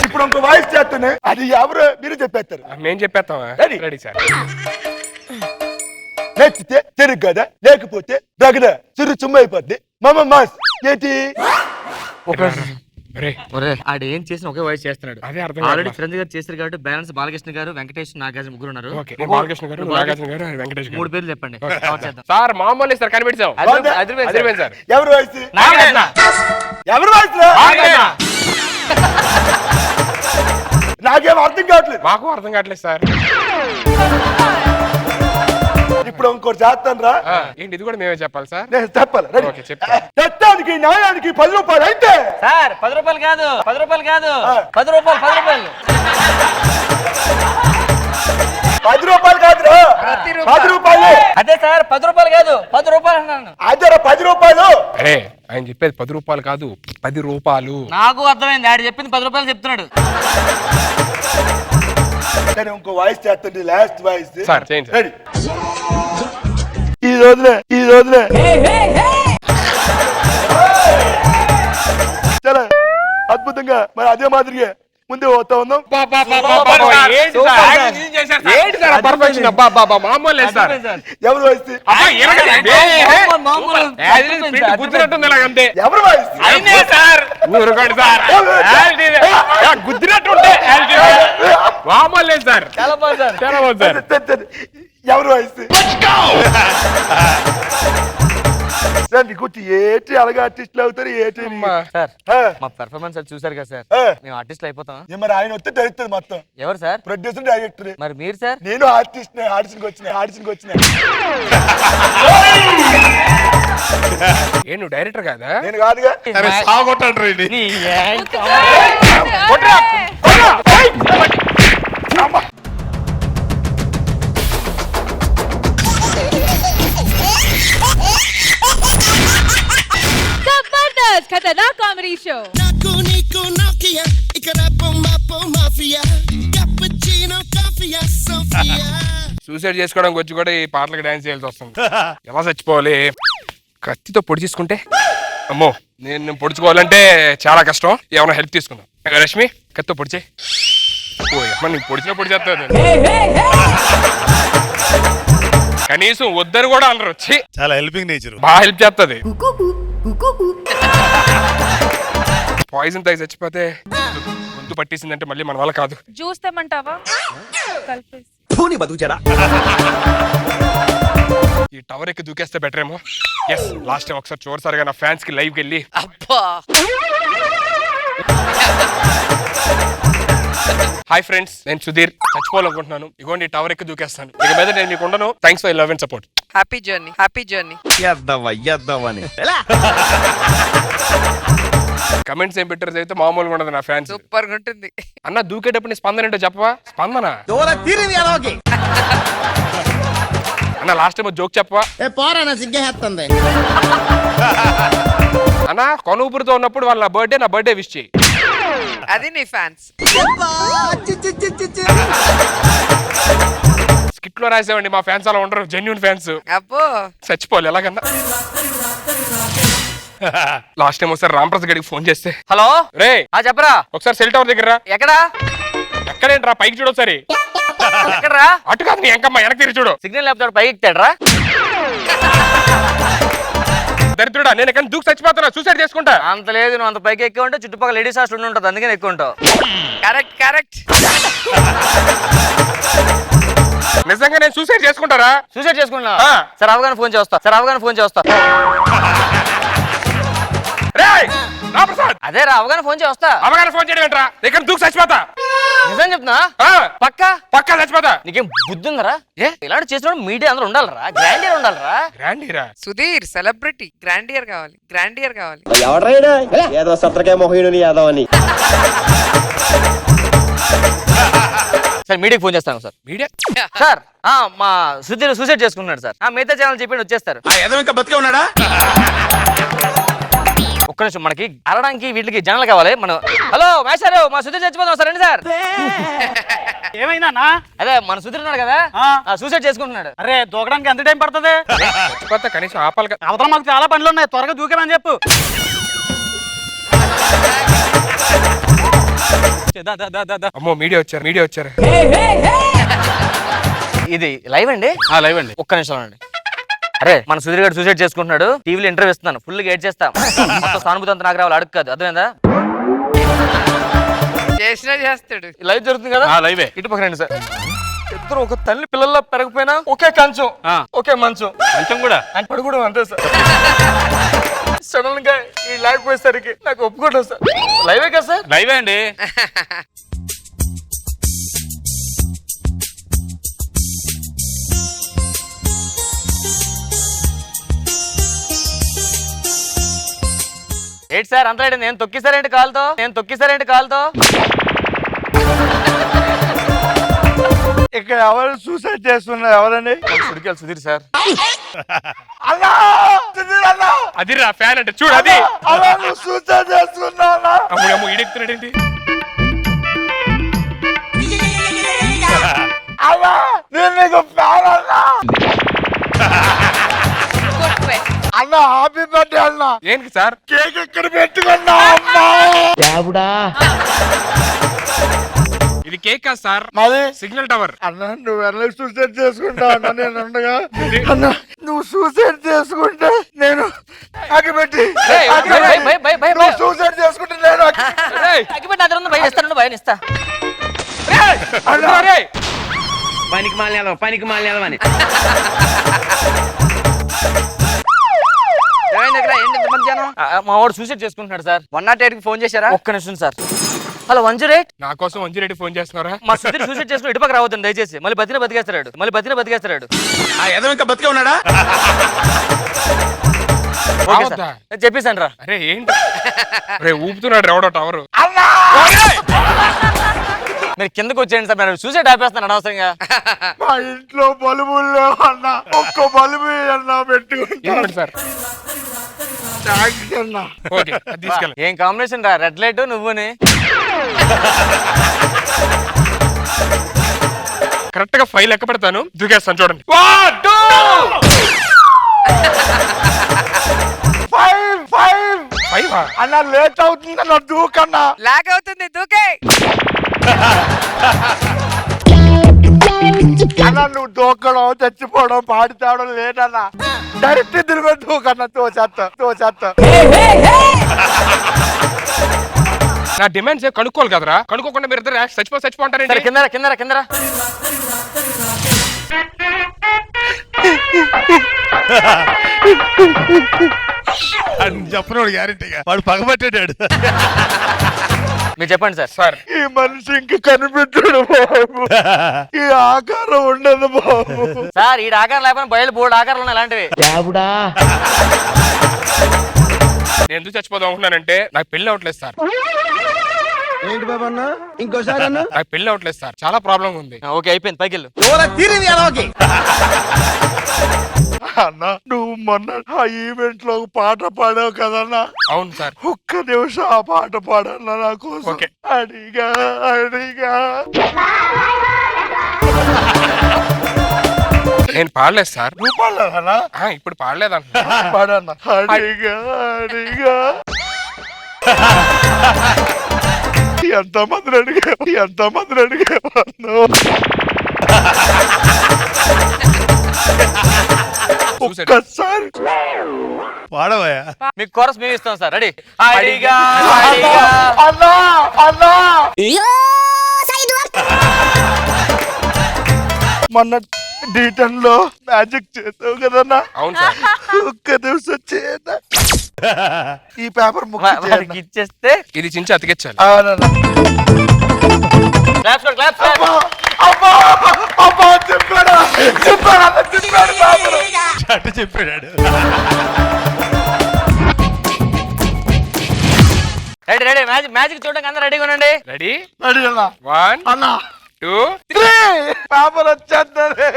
ఇప్పుడు ఇంకో వాయిస్ చేస్తాను అది ఎవరు మీరు చెప్పేస్తారు మేము చెప్పేస్తామా Ready? రెడీ సార్ నచ్చితే తిరుగు కదా లేకపోతే రగడ చురు చుమ్మ అయిపోద్ది మామ మాస్ ఏంటి ఒరే ఆడు ఏం చేసిన ఒకే వాయిస్ చేస్తున్నాడు అదే అర్థం ఆల్రెడీ చిరంజీవి గారు చేశారు కాబట్టి బ్యాలెన్స్ బాలకృష్ణ గారు వెంకటేష్ నాగార్జున ముగ్గురు ఉన్నారు ఓకే బాలకృష్ణ గారు నాగార్జున గారు వెంకటేష్ గారు 3 పేర్లు చెప్పండి కవర్ చేద్దాం సార్ మామూలు సార్ కనిపెట్టాం అదిరిపోయింది సార్ ఎవరు వాయిస్ నాగార్జున ఎవరు వాయిస్ నాకేం అర్థం కావట్లేదు మాకు అర్థం కావట్లేదు సార్ ఇప్పుడు ఇంకోటి చేస్తాను రా ఏంటి ఇది కూడా మేమే చెప్పాలి సార్ నేను చెప్పాలి ఓకే చెప్తా చట్టానికి న్యాయానికి 10 రూపాయలు అయితే సార్ 10 రూపాయలు కాదు 10 రూపాయలు 10 రూపాయలు 10 రూపాయలు కాదురా 10 రూపాయలు అదే సార్ 10 రూపాయలు కాదు 10 రూపాయలు అన్నాను అదేరా 10 రూపాయలు అరే ఆయన చెప్పేది 10 రూపాయలు కాదు 10 రూపాయలు నాకు అర్థమైంది ఆడు చెప్పింది 10 రూపాయలు చెప్తున్నాడు సరే ఇంకో వాయిస్ చేస్తుంది లాస్ట్ వాయిస్ సార్ చేయండి సార్. రెడీ ఈ రోజులే చాలా అద్భుతంగా మరి అదే మాదిరిగా ముందే పోతా ఉన్నాం ఏంటి సార్ పర్ఫెక్షన్ మామూలు లేదు సార్ ఎవరు వాయిస్ అబ్బా, ఎరగండి. గుద్దినట్టుంది ఇలాగంతే ఎవరు వాయిస్ ఊరుకోండి సార్ గుద్దినట్టుంటే మామూలు లేదు సార్ చాలా బాగుంది సార్ ఎవరు వాయిస్ సార్ మీకు ఏటి అలాగే ఆర్టిస్టులు అవుతారు ఏటి సార్ మా పెర్ఫార్మెన్స్ అది చూసారు కదా సార్ మేము ఆర్టిస్టులు అయిపోతాం మరి ఆయన వస్తే డైరెక్టర్ మొత్తం ఎవరు సార్ ప్రొడ్యూసర్ డైరెక్టర్ మరి మీరు సార్ నేను ఆర్టిస్ట్ ఆడిషన్కి వచ్చిన ఏ నువ్వు డైరెక్టర్ కాదా నేను కాదుగా సాగొట్టండి జబర్దస్త్ ఖతర్నాక్ కామెడీ షో నాకు నీకు నాకియా ఇక్కడ పొమ్మ మాఫియా క్యాపుచినో కాఫియా సోఫియా సూసైడ్ చేసుకోవడానికి వచ్చి కూడా ఈ పాటలకు డాన్స్ చేయాల్సి వస్తుంది ఎలా చచ్చిపోవాలి కత్తితో పొడి చేసుకుంటే అమ్మో నేను పొడుచుకోవాలంటే చాలా కష్టం ఏమైనా హెల్ప్ తీసుకుందాం రష్మి కత్తితో పొడిచే నీకు పొడిచినా పొడి చేస్తా కనీసం వద్దరు కూడా అనరు వచ్చి చాలా హెల్పింగ్ నేచర్ బాగా హెల్ప్ చేస్తుంది పాయిజన్ తాగి చచ్చిపోతే గొంతు పట్టేసిందంటే మళ్ళీ మన వల్ల కాదు. జ్యూస్ తెమ్మంటావా? కలిపేసి. ఈ టవర్ ఎక్కి దూకేస్తే బెటర్ ఏమో. ఎస్, లాస్ట్ టైం ఒకసారి చూడసారిగా నా ఫ్యాన్స్ కి లైవ్ వెళ్ళి అబ్బా హాయ్ ఫ్రెండ్స్, నేను సుధీర్, చచ్చిపోవాలనుకుంటున్నాను. ఇగోండి టవర్ ఎక్కి దూకేస్తాను. ఇక మీద నేను మీకు ఉండను. Thanks for love and support. Happy journey, happy journey. Comments ఏం పెట్టారు అయితే మామూలుగా ఉండదు నా ఫ్యాన్స్. సూపర్ గా ఉంటుంది. అన్న దూకేటప్పుడు నీ స్పందన ఏంటో చెప్పవా? స్పందన అన్న లాస్ట్ టైం జోక్ చెప్పవా? అన్న కొనుగుపురితో ఉన్నప్పుడు వాళ్ళ బర్త్డే నా బర్త్డే విష్ చేయి. అది నీ ఫ్యాన్స్. స్కిట్ లో రాసేవండి, మా ఫ్యాన్స్ అలా ఉండరు, జెన్యూన్ ఫ్యాన్స్. అబ్బో చచ్చిపోవాలి ఎలాగన్నా. లాస్ట్ టైం ఒకసారి రాంప్రసాద్ గడికి ఫోన్ చేస్తే, హలో రే చెప్పరా. ఒకసారి సెల్ టవర్ దగ్గర రా. ఎక్కడా? ఎక్కడేంట్రా? పైకి చూడు ఒకసారి. ఎక్కడరా? అటు కాదు నీ ఎంకమ్మ, వెనక్కి తిరిగి చూడు. సిగ్నల్ లేకపోతే పైకి ఎక్కుతాడరా? దరిద్రుడా, నేను ఎక్కడ దూకి చచ్చిపోతున్నా, సూసైడ్ చేసుకుంటా. అంత లేదు, నువ్వు అంత పైకి ఎక్కువ ఉంటే చుట్టుపక్కల లేడీస్ హాస్టల్ ఉంటుంది, అందుకని ఎక్కువ ఉంటావు. Correct correct. నిజంగా నేను సూసైడ్ చేసుకుంటారా? సూసైడ్ చేసుకున్నా. సరే అవగానే ఫోన్ చేస్తా. రేయ్ రాంప్రసాద్, అదే రా, అవగానే ఫోన్ చేస్తా. అవగానే ఫోన్ చేయడం ఏంట్రా? ఇక్కడ దూకి చచ్చిపోతా. నిజం చెప్తున్నా? పక్కా చచ్చిపోతా. నీకేం బుద్ధి ఉందరా? ఇలాంటి చేసిన మీడియా అందరూ ఉండాలరా, గ్రాండియర్ ఉండాలరా. గ్రాండీరా? సుధీర్ సెలబ్రిటీ, గ్రాండియర్ కావాలి, గ్రాండియర్ కావాలి. ఏదో సత్రకే మొహీనుని యాదవ్ అని. సార్ మీడియాకి ఫోన్ చేస్తాను సార్. మీడియా సార్ మా సుధీర్ సూసైడ్ చేసుకున్నాడు సార్. మిగతా ఛానల్ చెప్పి వచ్చేస్తారు. ఇంకా బతికే ఉన్నాడా? ఒక్క నిమిషం, మనకి అరడానికి వీటికి జనాలు కావాలి. మనం హలో మేషారు, మా సుధీర్ చచ్చిపోతాం సార్. రండి సార్. ఏమైందా? అదే మన సుధీర్ ఉన్నాడు కదా, సూసైడ్ చేసుకుంటున్నాడు. అరే దూకడానికి ఎంత టైం పడుతుంది? చచ్చిపోతా కనీసం ఆపాలి కదా. అవతల మాకు చాలా పనులు ఉన్నాయి, త్వరగా దూకేమని చెప్పు. అమ్మో మీడియా వచ్చారు. ఇది లైవ్ అండి? లైవ్ అండి. ఒక్క నిమిషం అండి. అరే మన సుధీర్ గారు సూసైడ్ చేసుకుంటున్నాడు, టీవీలో ఇంటర్వ్యూ ఇస్తున్నాను, ఫుల్ గా ఏడ్ చేస్తాం. మొత్తం సానుభూతి అంతా నాకు రావాలి, అడుగు కాదు, అర్థమైందా? చేసినా చేస్తాడు. లైవ్ జరుగుతుంది కదా? లైవే. ఇటు పక్క రండి సార్. ఇద్దరు ఒక తల్లి పిల్లల్లో పెరగపోయినా ఒకే కంచం, ఒకే మంచం. కొంచెం కూడా అని పడుకోవడం అంతే సార్. సడన్ గా ఈ లైవ్ పోయేసరికి నాకు ఒప్పుకోవడం సార్. లైవే కదా సార్? లైవే అండి. ఏంటి సార్ అంతా? నేను తొక్కిసారేంటి కాలుతో? ఇక్కడ ఎవరు సూసైడ్ చేస్తున్నారు? ఎవరండి? సుడికాయలు సుధీర్ సార్. అన్నా సుధీర్ అన్నా, అది రా ఫ్యాన్ అంటే చూడు. అది అలా నువ్వు సూసైడ్ చేసుకున్నా? అమ్మో ఈడెక్కుతున్నాడేంటి? అన్నా నేను నీకు ఫ్యాన్ అన్నా. అన్నా హ్యాపీ బర్త్డే అన్నా. ఏంటి సార్? కేక్ ఎక్కడ పెట్టుకున్నా అమ్మా? ఇది కేక్ కాదు సార్, మరి సిగ్నల్ టవర్. అన్నా నువ్వు ఎలా సూసైడ్ చేసుకుంటావు అన్నా? నేను ఉండగా అన్నా నువ్వు సూసైడ్ చేసుకుంటే నేను అగిపెట్టి నువ్వు సూసైడ్ చేసుకుంటే నేను భయం ఇస్తా. పనికి మాలిన అని. మా వాడు సూసైడ్ చేసుకుంటున్నాడు సార్. 108 కి ఫోన్ చేశారా? ఒక్క నిమిషం సార్. హలో 108. నా కోసం 108 ఫోన్ చేస్తున్నారా? మా సుధీర్ సూసైడ్ చేసుకుని ఇటుపక్క రావద్దండి దయచేసి. మళ్ళీ బతికేస్తాడు. ఏదో ఇంకా బతికే ఉన్నాడా? చెప్పేసాను రా. అరే ఏంటి రే ఊపుతున్నాడు ఎవడో టవర్. మీరు కిందకు వచ్చేయండి సార్, నేను సూసైడ్ ఆపేస్తాను అనవసరంగా. మా ఇంట్లో బల్బులు లేవు అన్నా, ఒక్క బల్బు అన్నా పెట్టుకుంటాను సార్. ఏం కాంబినేషన్ రా, రెడ్ లైట్ నువ్వుని. కరెక్ట్ గా 5 లెక్క పెడతాను, దూకేస్తాను చూడండి. 5 అన్నా లేట్ అవుతుంది అన్న, దూకన్నా. లాగ్ అవుతుంది, దూకే. అన్నా నువ్వు దూకడం చచ్చిపోవడం పాడితావడం లేదన్నా, డైరెక్ట్ తిరిగి దూకన్నా. తోచేస్తా నా డిమాండ్స్ కనుక్కోవాలి కదరా, కనుక్కోకుండా మీరు ఇద్దరు చచ్చిపో సరే అంటారండి. కిందరా కిందరా కిందరా. చెప్పినోడు గ్యారెంటీగా వాడు పగబట్టాడు. మీరు చెప్పండి సార్. సార్ ఈ మనిషి ఇంక కనిపెట్టాడు బాబు, ఈ ఆకారం ఉండదు బాబు. సార్ ఈ ఆకారం లేకపోతే బయలు బోర్డు ఆకారాలు ఉన్నాయి ఇలాంటివి. నేను ఎందుకు చచ్చిపోదాం అనుకున్నానంటే నాకు పెళ్లి అవట్లేదు సార్. ఏంటి బాబు అన్న ఇంకోసారి అన్న నాకు పెళ్లి అవట్లేదు సార్, చాలా ప్రాబ్లం ఉంది. ఓకే అయిపోయింది, పైకి వెళ్ళు. అన్న నువ్వు మొన్న ఆ ఈవెంట్ లో ఒక పాట పాడావు కదన్నా, అవును సార్. ఒక్క నిమిషం ఆ పాట పాడన్నా నా కోసం. ఓకే. అడిగా అడిగా నేను పాడలేదు సార్. నువ్వు పాడలేదన్నా? ఇప్పుడు పాడలేదన్న. పాడన్నా. అడిగా అడిగా ఎంతమందిని అడిగాను ఒక్కసారి వాడవయ్యా. మీకు కోరస్ మేము ఇస్తాం సార్. రెడీ. అడిగా అడిగా అన్నా అన్నా మొన్న D10 లో మ్యాజిక్ చేసావు కదన్నా, అవును సార్. ఒక్క నిమిషం చేయన్నా. ఈ పేపర్ వాడికి ఇచ్చేస్తే ఇది చించి అతికించాలి. క్లాప్స్ కొట్టు, క్లాప్స్. చట్టు చెప్పాడు. Ready ready. మ్యాజిక్ చూడడానికి అందరూ రెడీగా ఉండండి. రెడీ, అన్నా 1 అన్నా 2 పేపర్ వచ్చేస్తుంది.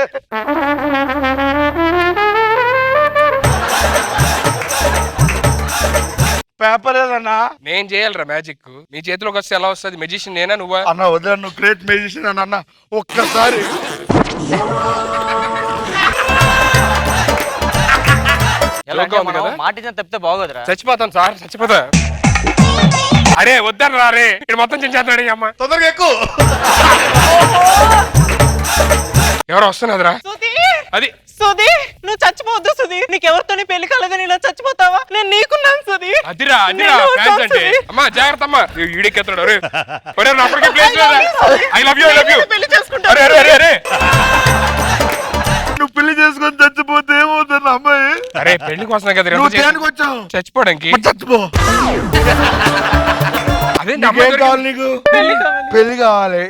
పేపర్ ఏదన్నా? నేను చేయాలరా మ్యాజిక్. నీ చేతిలోకి వస్తే ఎలా వస్తుంది? మెజిషియన్ నేనా నువ్వా? అన్న వదిలే, నువ్వు గ్రేట్ మ్యూజిషియన్ అని అన్న. ఒక్కసారి ఎలా అంటే జోక్గా ఉంది మనం కదా? మాట ఇచ్చిన తప్పితే బాగోదురా. చచ్చిపోతాను సార్, చచ్చిపోతా. అరే వద్దాను రా రే, ఇక్కడ మొత్తం చించేస్తాడు అమ్మ. తొందరగా ఎక్కువ. ఎవరో వస్తున్నదిరా. అది సుధీ నువ్వు చచ్చిపోవద్దు సుధీ, నీకెవరితోని పెళ్లి కాలేదని ఇలా చచ్చిపోతావా? నేను నీకున్నాను సుధీ. అదిరా ఫ్యాన్స్ అంటే. అమ్మా జాగ్రత్త అమ్మా, ఈడికెత్తాడు. అరే ఒరే నా అప్పటికే ప్లేస్ లేదా? I love you, I love you. పెళ్లి చేసుకుంటా. అరే అరే అరే అరే నువ్వు పెళ్లి చేసుకొని చచ్చిపోతే ఏమవుతుంది అమ్మాయి? అరే పెళ్లి కోసం కదా నువ్వు దేనికి వచ్చావు? చచ్చిపోవడానికి. చచ్చిపో. అదేంటి నీకేం అమ్మాయి కావాలి నీకు? పెళ్లి కావాలి.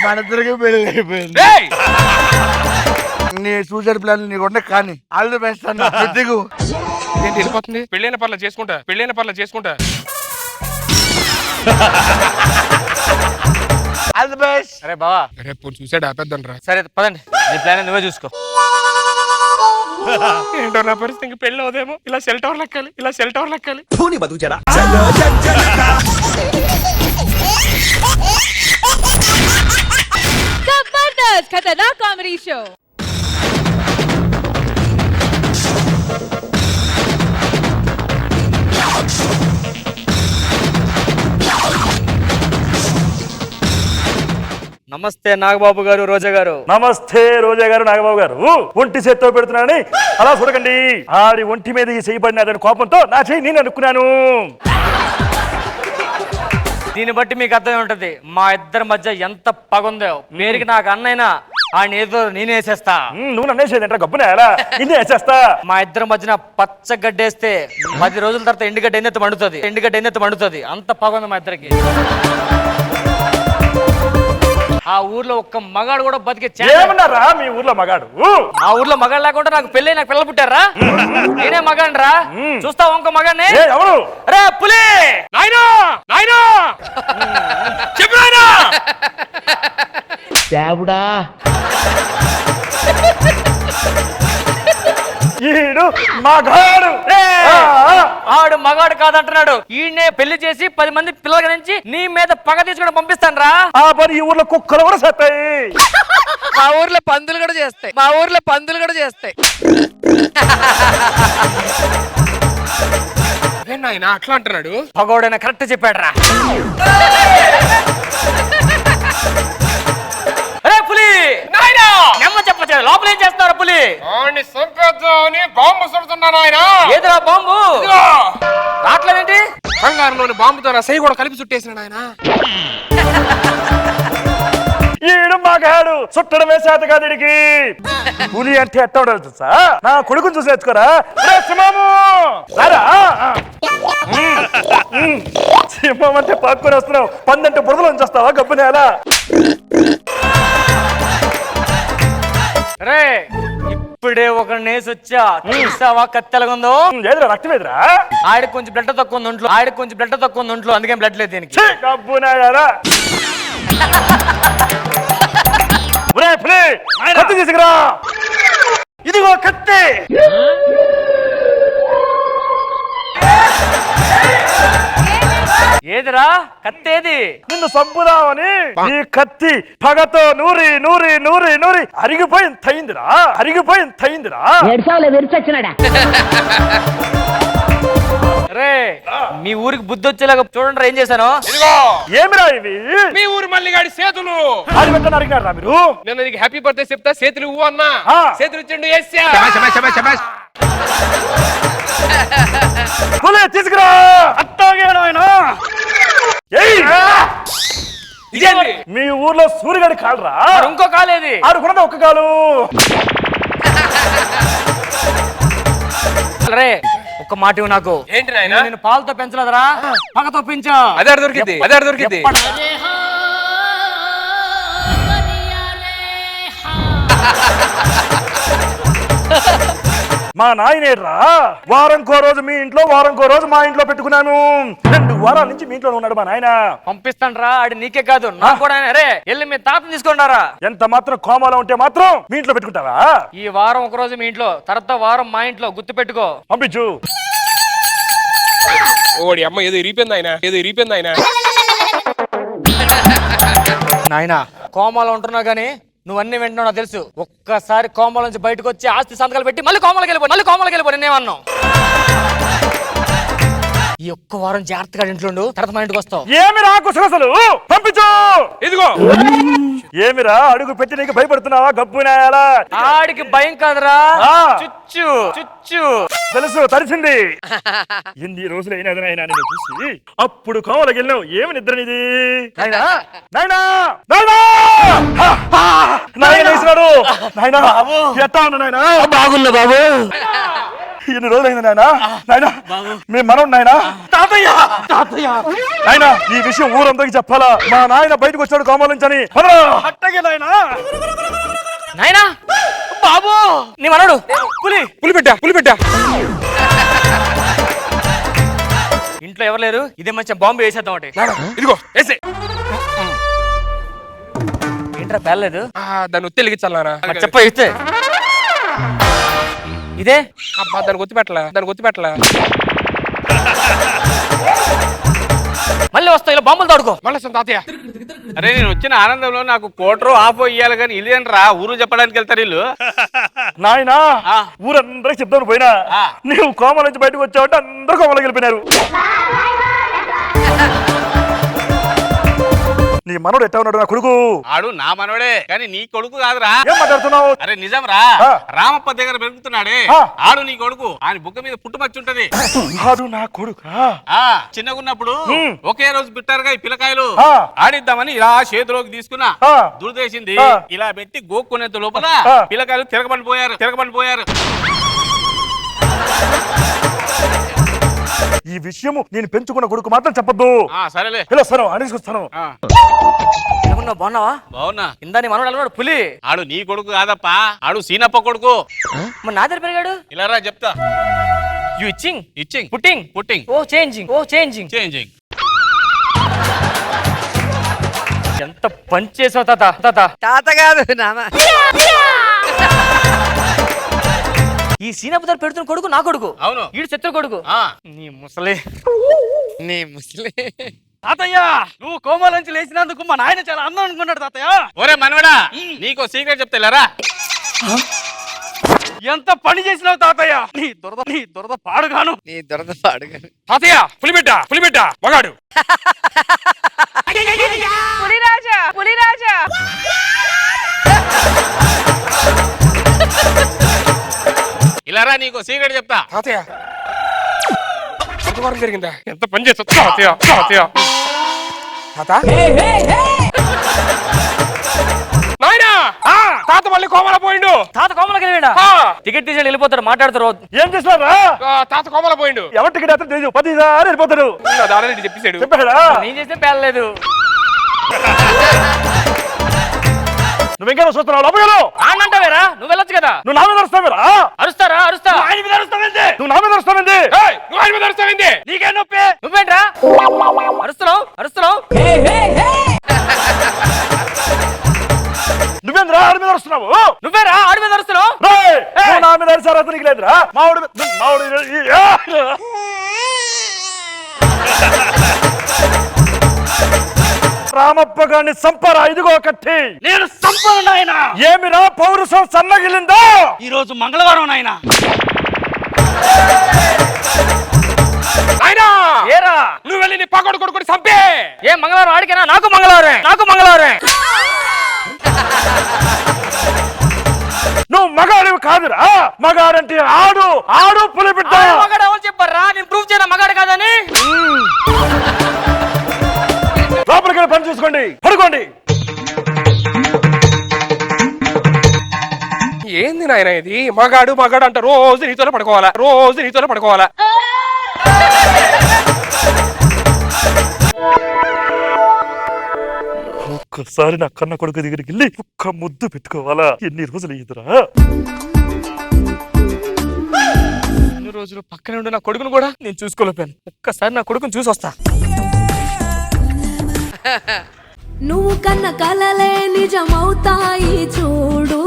మన ఇద్దరికి పెళ్లి అయిపోయింది. రేయ్! నీ సూసైడ్ ప్లాన్ నీకు కానీ ఆల్ ది బెస్ట్ అన్న. దిగు. ఏంటి వెళ్ళిపోతుంది? పెళ్ళైన పర్లేదు చేసుకుంటా, పెళ్ళైన పర్లేదు చేసుకుంటా. All the best. అరే బావా, రేపు చూసాడు ఆపేద్దాం రా. సరే పదండి, నీ ప్లాన్ నువ్వే చూసుకో. ఏంటో నా పరిస్థితి, ఇంక పెళ్ళి అవుదేమో. ఇలా సెల్ టవర్ లెక్కాలి, ఇలా సెల్ టవర్ లెక్కాలి. జబర్దస్త్ ఖతర్నాక్ కామెడీ షో. నమస్తే నాగబాబు గారు, రోజా గారు. నమస్తే రోజా గారు, నాగబాబు గారు. ఒంటి చేత్తో పెడుతున్నానని అలా చూడకండి. ఆడి ఒంటి మీద ఈ చేయబడినదని కోపంతో నా చేయి నేను అనుకున్నాను. దీన్ని బట్టి మీకు అర్థమై ఉంటది మా ఇద్దరి మధ్య ఎంత పగుందో. పేరుకి నాకు అన్నైనా ఆయన ఏదో నేనేసేస్తా. నువ్వు నన్నేసేదంటే గబ్బునే ఎలా నిన్నే వేసేస్తా. మా ఇద్దరి మధ్యన పచ్చ గడ్డేస్తే 10 రోజుల తర్వాత ఎండుగడ్డ ఎన్నెత్త మండుతుంది. అంత పగుంది మా ఇద్దరికి. ఆ ఊర్లో ఒక్క మగాడు కూడా బతికే ఏమన్నారా మీ ఊర్లో మగాడు? ఆ ఊర్లో మగాడు లేకుండా నాకు పెళ్ళి, నాకు పిల్లలు పుట్టారా? నేనే మగాడు రా. చూస్తావు ఇంకో మగాడిని? ఎవరు? అరే పులి! నాయనా నాయనా చెప్పు నాయనా. దేవుడా ఈడు మగాడు. ఆడు మగాడు కాదంటున్నాడు. ఈయనే పెళ్లి చేసి 10 మంది పిల్లల నుంచి నీ మీద పగ తీసుకుని పంపిస్తాను రా. ఆ పని ఈ ఊర్లో కుక్కలు కూడా సత్తాయి. మా ఊర్లో పందులు కూడా చేస్తాయి. అదే నాయనా అట్లా అంటున్నాడు. పగోడైనా కరెక్ట్ చెప్పాడు రా. అరే పులి! నాయనా నెమ్మ చెప్పచ్చు, లోపల ఏం చేస్తున్నారు పులి? వాడిని చంపేద్దామని బాంబు సుడుతున్నా నాయనా. ఏదిరా బాంబు? రావట్లేదేంటి? కంగారులోని బాంబుతో నా సై కూడా కలిపి చుట్టేసిన ఆయన. ఈడు మగాడు చుట్టడమే చేత కాదుడికి. పులి అంటే ఎట్ట ఉండాలి తెలుసా? నా కొడుకుని చూసి నేర్చుకోరా. రే సింహము, రారా. సింహం అంటే పాక్కుని వస్తున్నావు, పందంటే బురదలో ఉంచేస్తావా గబ్బు నేల? రే ఇప్పుడే ఒక నేసి వచ్చా, చూసావా కత్తెలగుందో? ఏదిరా రక్తం ఏదిరా? ఆడికి కొంచెం బ్లడ్ తక్కువ ఉంది ఒంట్లో, ఆడికి కొంచెం బ్లడ్ తక్కువ ఉంది ఒంట్లో, అందుకే బ్లడ్ లేదు దీనికి. ఛీ, గబ్బు నేల. కత్తి తీసుకురా. ఇదిగో కత్తి. ఏదిరా కత్తేది? నిన్ను సంపుదామని ఈ కత్తి పగతో నూరి నూరి నూరి నూరి అరిగిపోయి తయిందిరా, అరిగిపోయి తయిందిరా. రే మీ ఊరికి బుద్ధి వచ్చేలాగా చూడండి ఏం చేశాను. ఇదిగో ఏమిరా ఇవి? మీ ఊరు మల్లిగాడి చేతులు. ఆడి వెంట నరికినారా మీరు? నేను నీకు హ్యాపీ బర్త్డే చెప్తా, చేతులు ఇవ్వు అన్నా. చేతులు ఇచ్చిండు. తీసుకురా. అట్టాగే ఆయన. మీ ఊర్లో సూర్యగడి కాలరా? ఇంకో కాలేది ఆడుకున్నది ఒక్క కాలు. రే ఒక్క మాట ఇవ్వు నాకు. ఏంటి నాయనా? నేను పాలతో పెంచలేదురా, పగతో పెంచా. అదే దొరికింది, అదే దొరికింది. మా నాయనేడ్రా వారంకో రోజు మీ ఇంట్లో, వారంకో రోజు మా ఇంట్లో పెట్టుకున్నాను. 2 వారాల నుంచి మీ ఇంట్లో ఉన్నాడు మా నాయన. పంపిస్తాను రా, ఆడి నీకే కాదు నాకు కూడా. రే వెళ్ళి మీ తాతను తీసుకుంటారా. ఎంత మాత్రం కోమాలో ఉంటే మాత్రం మీ ఇంట్లో పెట్టుకుంటావా? ఈ వారం ఒక రోజు మీ ఇంట్లో, తర్వాత వారం మా ఇంట్లో, గుర్తు పెట్టుకో. పంపించు. ఓడి అమ్మ ఏదో ఇరిపోయింది ఆయన, ఏదో ఇరిపోయింది ఆయన. నాయనా కోమాలో ఉంటున్నా గానీ నువ్వన్నీ వింటున్నావు నాకు తెలుసు. ఒక్కసారి కోమాల నుంచి బయటకు వచ్చి ఆస్తి సంతకాలు పెట్టి మళ్ళీ కోమాలకి వెళ్ళిపో, నేనేమన్నావు. ఈ ఒక్క వారం జాగ్రత్తగా ఇంట్లో ఉండు, తర్వాత మా ఇంటికి వస్తావు. ఏమిరా కుసలు పంపించు. ఇదిగో ఏమిరా అడుగు పెట్టి నీకు భయపడుతున్నావా గబ్బునాయాలా? ఆడికి భయం కాదురా, చుచ్చు చుచ్చు. తెలుసు, తడిసింది. ఎన్ని రోజులైనా నేను చూసి అప్పుడు కోమలకి వెళ్ళినావు. ఏమి నిద్రనిది? నాయనా నాయనా నాయన వేసినాడు. నాయనా ఎట్టా ఉన్నా నాయనా? బాగున్నా బాబు. ఎన్ని రోజులైంది నాయనా? నాయనా మీ మనోడు నాయనా? తాతయ్య తాతయ్య నాయనా ఈ విషయం ఊరందరికి చెప్పాలా? మా నాయన బయటకు వచ్చాడు కోమల నుంచి అని. అట్టగే నాయనా. నాయనా బాబు నీ మనోడు పులిపెట్ట. ఇంట్లో ఎవరు లేరు, ఇదే మంచిగా బాంబు వేసేద్దాం ఒకటి. ఇదిగో వేసే. ఏంట్రా పేర్లేదు? దాన్ని ఒత్తి వెలిగించాలరా? చెప్ప ఇస్తే ఇదే. అబ్బా దానికి ఒత్తి పెట్టలా. మళ్ళీ వస్తావు ఇలా బాంబులు తాడుకో. మళ్ళీ తాతయ్య. అరే నేను వచ్చిన ఆనందంలో నాకు కోటరు ఆఫ్ ఇయ్యాలి కానీ ఇల్లు ఏంట్రా ఊరు చెప్పడానికి వెళ్తారు ఇల్లు. నాయనా ఊరందరికి చెప్తాను పోయినా నువ్వు కోమల నుంచి బయటకు వచ్చావంటే అందరూ కోమలకి వెళ్ళిపోయినారు. నీ మనోడు ఎట్టా ఉన్నాడు? నా కొడుకు ఆడు నా మనోడే కానీ నీ కొడుకు కాదురా. ఏం మాట్లాడుతున్నావు? అరే నిజం రా, రామప్ప దగ్గర పెరుగుతున్నాడే ఆడు నీ కొడుకు. ఆయన బుగ్గ మీద పుట్టుమచ్చి ఉంటది. ఆడు నా కొడుకా? చిన్నగున్నప్పుడు ఒకే రోజు బిట్టారుగా ఈ పిల్లకాయలు ఆడిద్దామని ఇలా చేతిలోకి తీసుకున్నా, దురదేసింది ఇలా పెట్టి గోక్కునేంత లోపల పిల్లకాయలు తిరగబడిపోయారు. ఈ విషయము నేను పెంచుకున్న కొడుకు మాత్రం చెప్పద్దు. సరేలే పిలుస్తాను, అనేసుకొస్తాను. బాగున్నావా? బాగున్నా. ఇందా నీ మనోడు అలవాడు పులి. ఆడు నీ కొడుకు కాదప్పా, ఆడు సీనప్ప కొడుకు. మరి నా దగ్గర పెరిగాడు. ఇలా రా చెప్తా. You itching putting oh changing. ఎంత పని చేసావు తాత కాదు నాన్న. ఈ సీనపు దగ్గర పెడుతున్న కొడుకు నా కొడుకు. అవును, ఈడు శత్రు కొడుకు. నీ ముసలి తాతయ్య నువ్వు కోమల నుంచి లేచినందుకు మా నాయన చాలా అందం అనుకున్నాడు తాతయ్య. ఒరే మనవడా నీకో సీక్రెట్ చెప్తారా? ఎంత పని చేసినావు తాతయ్య. నీ దురద పాడుగాను. తాతయ్య పులిబిడ్డ మగాడు. పులిరాజా ఇలారా నీకో సీక్రెట్ చెప్తా. తాతయ్య ఘోరం జరిగిందా? ఎంత పని చేస్తా తాతయ్య తాతయ్య తాత నాయనా తాత మళ్ళీ కోమల పోయిండు. తాత కోమలకి వెళ్ళిండా? టికెట్ తీసి వెళ్ళిపోతాడు, మాట్లాడతారు. ఏం చేస్తున్నారా? తాత కోమల పోయిండు. ఎవరి టికెట్ అతను తెలియదు, 10 వెళ్ళిపోతాడు. దాదాపు చెప్పేశాడు. చెప్పాడా? నేను చేస్తే పేర్లేదు. నువ్వు ఇంకేమో చూస్తున్నావు? లోపల అంటావేరా? నువ్వు వెళ్ళొచ్చు కదా. నువ్వు నా మీద అరుస్తావేరా? అరుస్తారా? అరుస్తా. ఆయన మీద అరుస్తావేంటి? నువ్వు నా మీద అరుస్తావేంటి? నువ్వు ఆయన మీద అరుస్తావేంటి? నీకే నొప్పి. నువ్వేంట్రా అరుస్తున్నావు? అరుస్తున్నావు. నువ్వేంద్రా ఆడి మీద అరుస్తున్నావు? నువ్వేరా ఆడి మీద అరుస్తున్నావు? నువ్వు నా మీద అరిసారు, అతనికి లేదురా. మావాడు రామప్ప గారిని సంపరా. ఇదిగో కట్టి. నేను సంపను నాయనా. ఏమిరా పౌరుషం సన్నగిలిందా? ఈ రోజు మంగళవారం నాయనా. నాయనా ఏరా నువ్వు వెళ్ళి నీ పక్కడు కొడుకుని చంపే. ఏ మంగళవారం ఆడికేనా? నాకు మంగళవారం. నాకు మంగళవారం. నువ్వు మగాడివి కాదురా. మగాడంటే ఆడు ఆడు పులి బిడ్డ. మగాడు ఎవరు చెప్పారా? నేను ప్రూఫ్ చేయనా మగాడు కాదని? లోపలికి వెళ్ళి పని చూసుకోండి, పడుకోండి. ఏంది నాయన ఇది? మగాడు మగాడు అంట రోజు నీతోనే పడుకోవాలా, రోజు నీతోనే పడుకోవాలా. ఒక్కసారి నా కన్న కొడుకు దగ్గరికి వెళ్ళి ఒక్క ముద్దు పెట్టుకోవాలా? ఎన్ని రోజులు అయ్యిందిరా? ఎన్ని రోజులు పక్కనే ఉండి నా కొడుకును కూడా నేను చూసుకోలేకపోయాను. ఒక్కసారి నా కొడుకుని చూసి వస్తా. నువ్వు కన్న కలలే నిజమవుతాయి చూడు,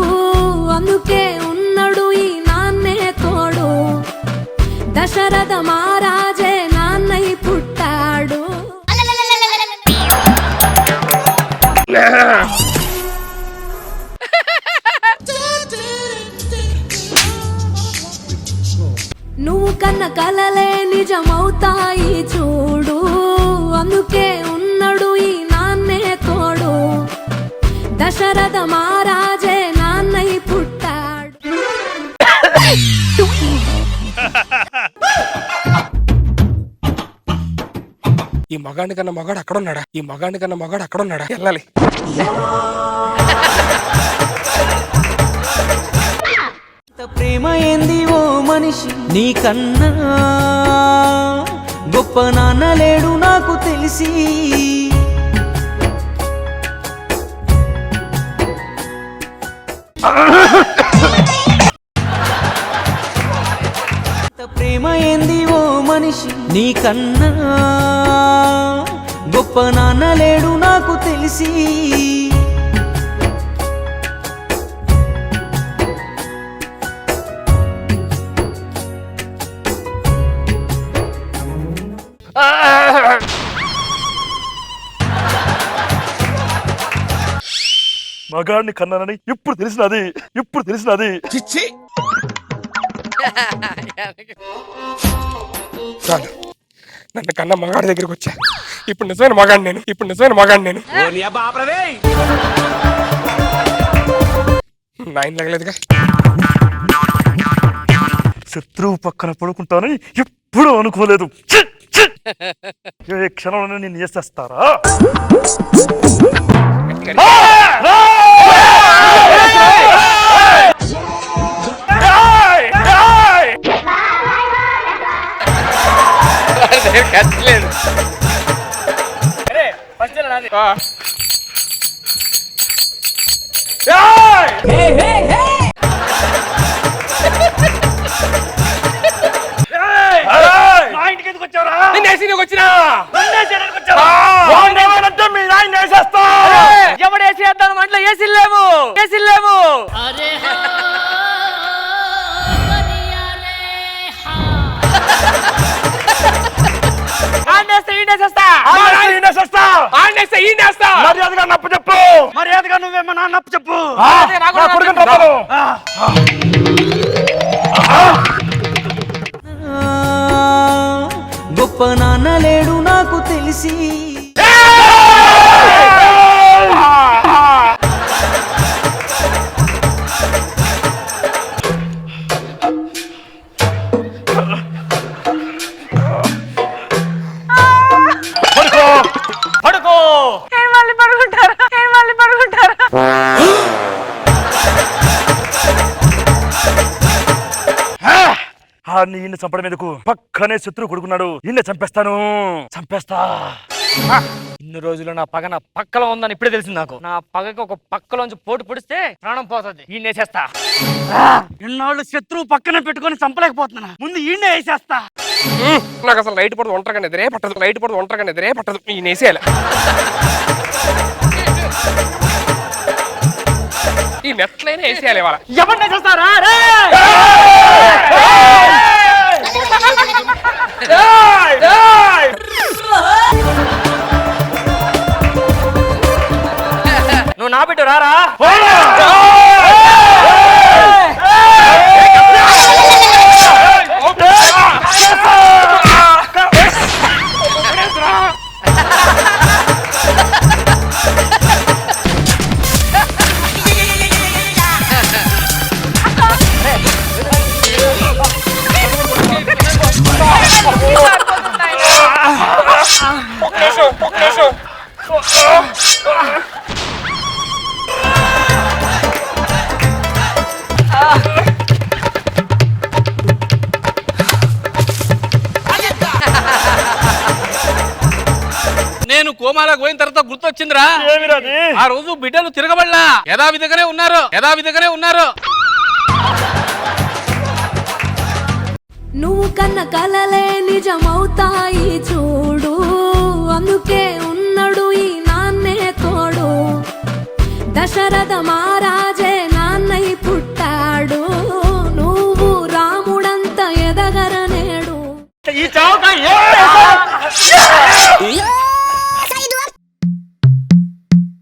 అందుకే ఉన్నాడు ఈ నాన్నే తోడు. దశరథ మహారాజే నాన్నై పుట్టాడు. నువ్వు కన్న కలలే నిజమవుతాయి చూడు, అందుకే ఉన్నాడు ఈ నాన్నే తోడు. దశరథ మహారాజే నాన్నై పుట్టాడు. ఈ మగాడి కన్నా మగాడు అక్కడ ఉన్నాడా? ఈ మగాడి కన్నా మగాడు అక్కడ ఉన్నాడా? వెళ్ళాలి. ప్రేమ ఏంది ఓ మనిషి నీకన్నా గొప్ప నాన్న లేడు నాకు తెలిసి. ప్రేమ ఏంది ఓ మనిషి నీకన్నా గొప్ప నాన్న లేడు నాకు తెలిసి. మగాడిని కన్నానని ఇప్పుడు తెలిసినది, ఇప్పుడు తెలిసినది. చాలు, నన్ను కన్నా మగాడి దగ్గరికి వచ్చా. ఇప్పుడు నిజమైన మగాడి నేను. ఇప్పుడు నిజమైన మగాడి నేను. నాయన లగలేదుగా. శత్రువు పక్కన పడుకుంటానని ఎప్పుడూ అనుకోలేదు. ఏ క్షణంలో నేను చేసేస్తారా? ఎవడేసి వేద్దాం అంట్లో ఏసీ లేవు, ఏసీ లేవు. మర్యాదగా నప్పు చెప్పు. మర్యాదగా నువ్వేమో నా నప్పు చెప్పు. గొప్ప నాన్న లేడు నాకు తెలిసి. ఈయన చంపడం మీదకు పక్కనే శత్రువు కొడుకున్నాడు. ఈయన చంపేస్తాను, చంపేస్తా. ఇన్ని రోజులు నా పగ నా పక్కలో ఉందని ఇప్పుడే తెలిసింది నాకు. నా పగకి ఒక పక్కలోంచి పోటు పొడిస్తే ప్రాణం పోతుంది. ఈయన వేసేస్తా. ఎన్నాళ్ళు శత్రువు పక్కన పెట్టుకొని చంపలేకపోతున్నా, ముందు ఈయనే వేసేస్తా. నాకు అసలు లైట్ పడదు ఒంటరిగా నిద్రే పట్టదు, లైట్ పడదు ఒంటరిగా నిద్రే పట్టదు. ఈయన వేసేయాలి. ఈ నెట్లైనా వేసేయాలి వాళ్ళ. ఎవరిని వేసేస్తారా? నువ్వు నా బిడ్డ రారా. నేను కోమాలకు పోయిన తర్వాత గుర్తొచ్చిందిరా. ఆ రోజు బిడ్డలు తిరగబడలా, యథావిధిగానే ఉన్నారు. నువ్వు కన్న కలలే నిజమవుతాయి చూడు, అందుకే ఉన్నాడు ఈ నాన్నే తోడు. దశరథ మహారాజు